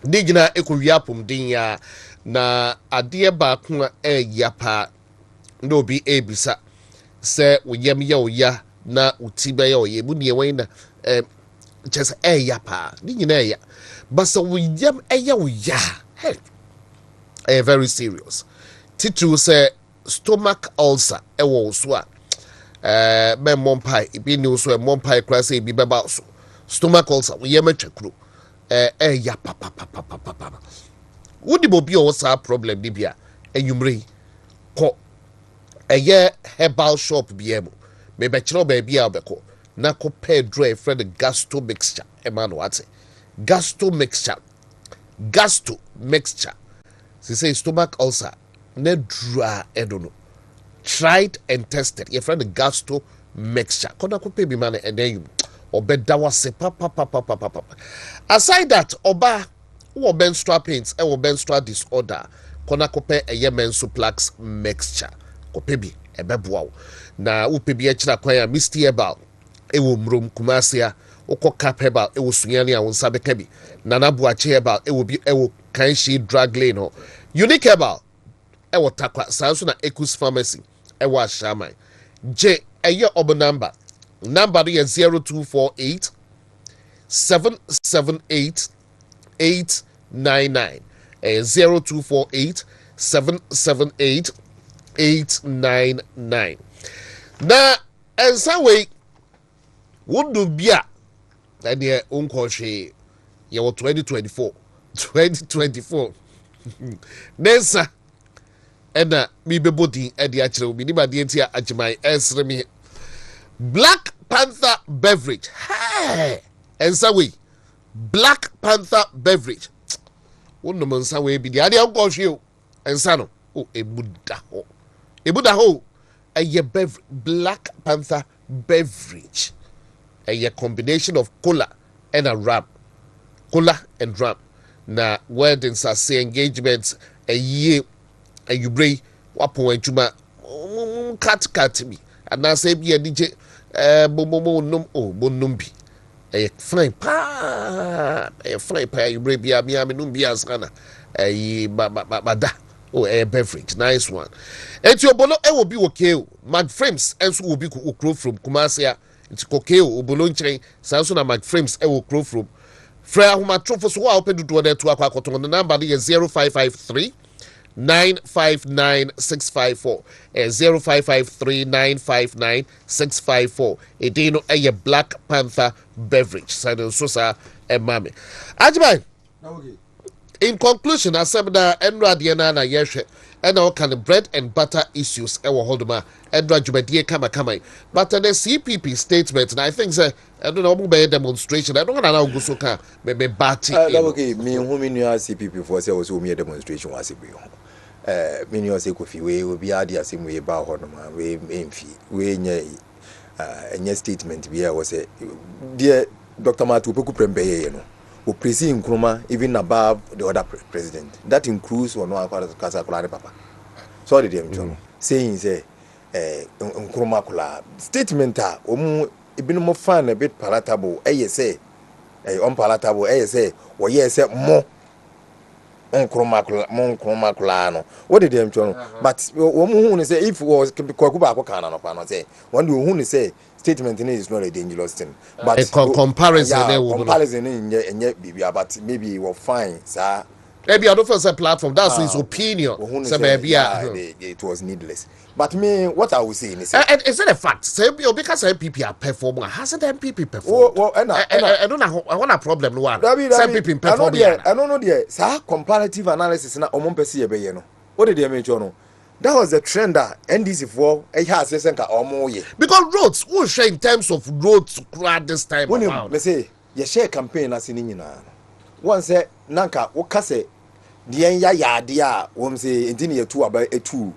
A: de gina ekowia pom din ya na ade ba ko yapa na obi ebisa se woyem ye oya na utibe ye oye bu ne wen na just yapa de gina ya but so woyem ye oya hey very serious. Titu say stomach ulcer ewo so a me mompai ibi ni so mompai kra say ibi beba so stomach ulcer we yema twakuro ya papa wodi bobi o sa problem ni bia enwumre ko herbal shop biemo me be kire ba bia obeko na ko pedro e friend gasto mixture e man what gasto mixture she say stomach ulcer na dra edono tried and tested your friend gasto mixture kona ko pe bi man e den obeda wase papa aside that oba wo menstrual pains e wo menstrual disorder kona ko pe mensuplax mixture ko pe bi e beboa na wo pe bi a kira kwan ya misty herbal e wo mrom kumasia wo cap herbal e wo sunyani a wo nsa beka bi nana buache herbal e wo bi e wo kanshi drug lane ho unique herbal e wo takwa sanso na Ecus pharmacy e wo ashaman je eye obo number is 0248 778 899 0248 778 899 na ensa we wodo bia na de onko hwe ye 2024 nessa ena mi bebodi e de akire obi ni ba de entia agiman esre mi Black Panther beverage. Hey, ensa we Black Panther beverage. Wonno mansa we bi dia de onko hwe o ensa no o ebuda ho Black Panther beverage a combination of cola and ram na weddings are say engagements a year a you bring wapo entuma cat me and na say be a DJ bonum bi a fine pa you bring be a num bi asana a bada a beverage nice one enti obolo e will be okay mag frames enso will be okro from Kumasia it's okay obolo nchen sanso na mag frames e will grow from Freya Humatrofo so wa open do there to akwakoto the number is 0553 959 654 0553 959 654 edino a Black Panther beverage so sa e mame ajibai in conclusion asebda enra de na yehwe and all kind of bread and butter issues ewo hodoma enra djumedie kama but the CPP statement and I think say I don't know about demonstration I don't know go so can me bati
D: okay me hu me new CPP for say was me demonstration was e me new say kofi we obi ade asem we ba hodoma we emfi we nye enye statement bi e was say dear Dr. Matu Poku Prembe no or praising Nkrumah even above the other president. That includes or no Kasakulare Papa. So did him saying say Nkrumah kula statement ibn more fun a bit palatable say unpalatable say or yes more Nkrumah kula. What did him but who say if was Kwakuba Kana no say one who say statement is not a dangerous thing, but
A: a comparison
D: but maybe you will find sir
A: maybe I don't first a platform that's his opinion so maybe
D: it was needless but me what I will say is
A: it a fact say because MPP are performing hasn't MPP performed I don't know I want a problem no some people perform
D: I don't know there sir comparative analysis na omompesi ebe ye no what did they mention no. That was the trend that NDC for a has
A: because roads who share in terms of roads this time around.
D: Let's say you share campaign as in one say Nanka Okase the ya dia wom say engineer 2 about a 2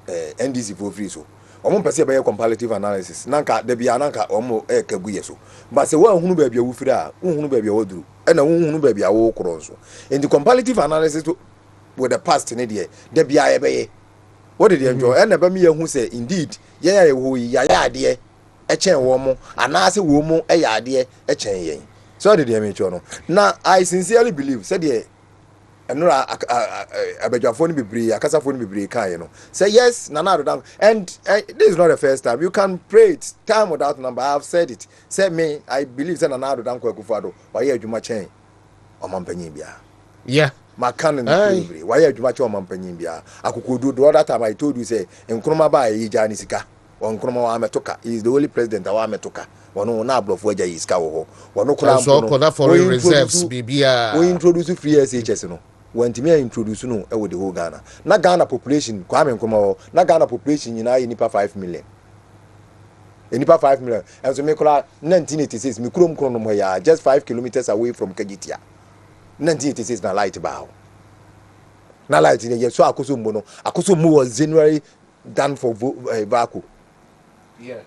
D: NDC for free so. Omo pese be comparative analysis nanka de bia nanka omo kaguye so but say one hunu ba bia wo fira hunu ba bia woduru e na hunu ba bia wo kro so in the comparative analysis with the past in there de bia ye be what did you enjoy and never me who say indeed yeah wo ya ade e chen wo mo anase wo mo e ya ade e chen yen so did you enjoy no now I sincerely believe said there enura abadwafo ni bebre akasafo ni bebre kan no say yes nana down and this is not the first time you can pray it time without number I have said it say me I believe say nana down kwakufado why adwuma chen o mampanyin bia
A: yeah
D: Makan delivery. Why you much on Mampany bia? Akukudu the other time I told you say Nkrumah ba yi jani sika. on Kroma wa metoka. He is the only president that wa metoka. Wano na abrofu aja iska wo. Wano kura
A: mpono. Foreign reserves bibia.
D: We introduce free SHS no. Wantimi introduce no e wo the whole Ghana. Na Ghana population Kwame Nkrumah na Ghana population nyina yi nipa 5 million. Nipa 5 million. And so me kura 1986 me kurom krono mo ya just 5 kilometers away from Kagitia. 1986 na light bow. Na light in so akoso mu no. Akoso mu was January done for Vaku.
A: Yeah.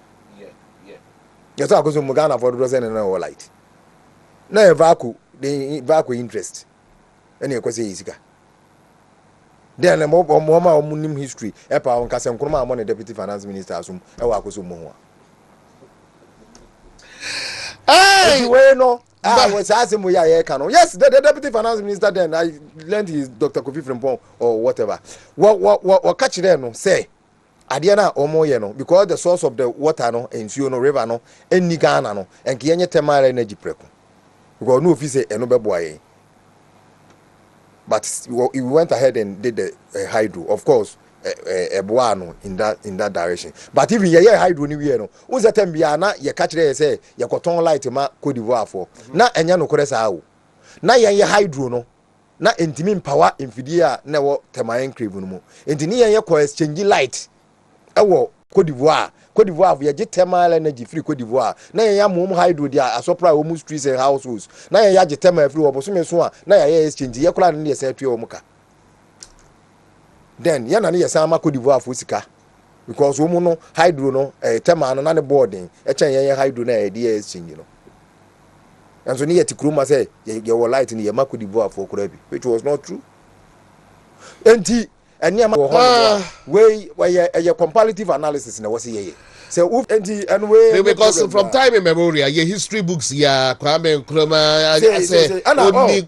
D: Yes, akoso mu Ghana for the na light. Na Vaku the Vaku interest. Any kwese isika. Then mo nim history. Epa on kase Nkrumah among the deputy finance minister asum e wa akoso mu ho.
A: Hey,
D: we no. Was asking me yes, the deputy finance minister then I learned his Dr. Kofi Frimpong or whatever. What catch there no say Adiana omo ye no because the source of the water no and you no river no any Ghana no and kiyenye thermal energy preku. Because no office no be boy. But we went ahead and did the hydro, of course. Ebuano in that direction. But even ye hydro ni we no. Uza tembia na ye catch there say ye koton light ma Cote d'Ivoire for. Na enya no kore sa wo. Na ye hydro no. Na entimi power infidia na wo temayen crave no mu. Entini ye ko exchange light. Ewo Cote d'Ivoire. Cote d'Ivoire ye je thermal energy free Cote d'Ivoire. Na ye ya mum hydro dia asopra wo mu streets and households. Na ye ya je thermal free wo boso me so a na ye exchange ye kula ne ye say tue wo muka. Then yana ne yesama Cote d'Ivoire for sika because wo mu no hydro no tema no na ne boarding e chen ye hydro na e dey exchange no and so ne yeti kroma say ye wo light ne ye ma Cote d'Ivoire for kura bi which was not true enti eni ma wo ho we ye comparative analysis na wo say ye so enti and we
A: because from time immemorial your history books ya Kwame Nkrumah say
D: only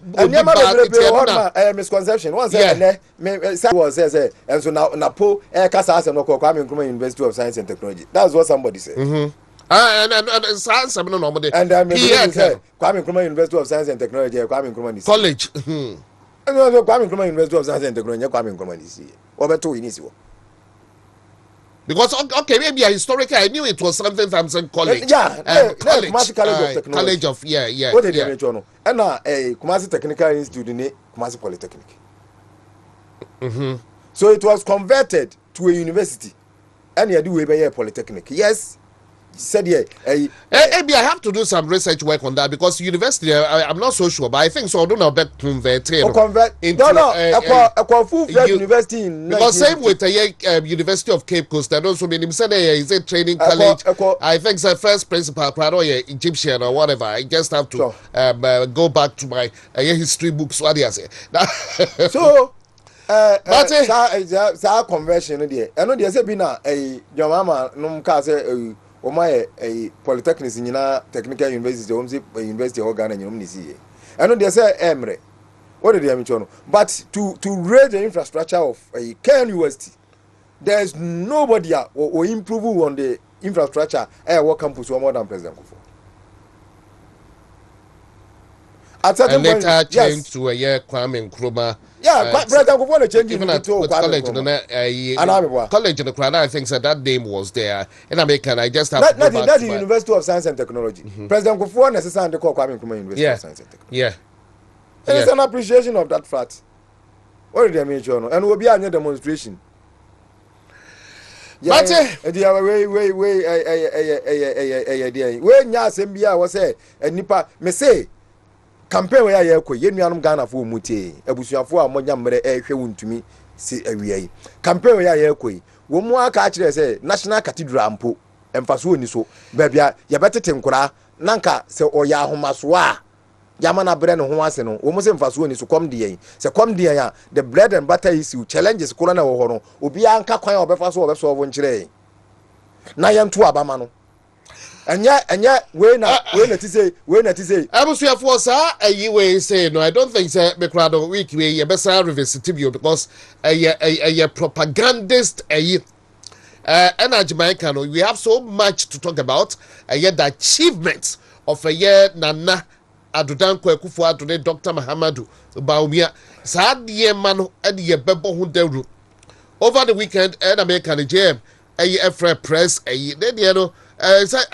D: misconception one say me was say and so na po kasa asem no Kwame Nkrumah University of Science and Technology that's what somebody said
A: and science no normal
D: and I say Kwame Nkrumah University of Science and Technology Kwame Nkrumah
A: college
D: no Kwame Nkrumah University of Science and Technology Kwame Nkrumah is here obeto inisi
A: because okay maybe historically I knew it was something from some college college of yeah
D: what did you know and Kumasi Technical Institute in Kumasi Polytechnic so it was converted to a university and you do a polytechnic yes said yeah
A: maybe I have to do some research work on that because university I'm not so sure but I think so I don't know about convert
D: into a full-fledged university in
A: because same with the University of Cape Coast and also mean him said is a training college I think the first principal Egyptian or whatever I just have to go back to my history books what do you say
D: so but that conversion there I know there say be na your mama no ka say a polytechnics in technical university university of Ghana you see and they say emre what did they mean but to raise the infrastructure of a Ken University there's nobody or improve on the infrastructure what campus or more than President Kufuor at certain point
A: later changed to a Kwame Nkrumah
D: President Kufuor changed
A: even at college college in the Crown I think so that name was there in America I just have
D: to go back that's the University of Science and Technology President Kufuor necessarily call Kwame Nkrumah University of Science and Technology it's an appreciation of that fact what did they mean and we'll be a demonstration we nya sembia was say nipa me say campaign we aye ko yenuanum Ghana fo mutie abusuafo a monya mre ehwe wontumi si awiai campaign we aye ko wo mu aka kire say national cathedral ampo emfaso oni so babia ye betete nkura nanka se oya ahomaso a yamana bre no ho ase no wo mu se emfaso oni so kom de yen se kom de yen the bread and butter issue challenges kula na wo ho no obi anka kwan obefa so obeso wo nkire na yentu abama no anya we na ti say
A: abusuafo sa we say no I don't think say me crowd week we ye besa reversible because a propagandist and Jamaica no we have so much to talk about the achievements of Nana Adudankwa Akufo-Addo Dr. Mahamudu Bawumia sa de man no e de bebo ho dawru over the weekend and American JM ɛyi ɛfrɛ press ɛyi ne deɛ no say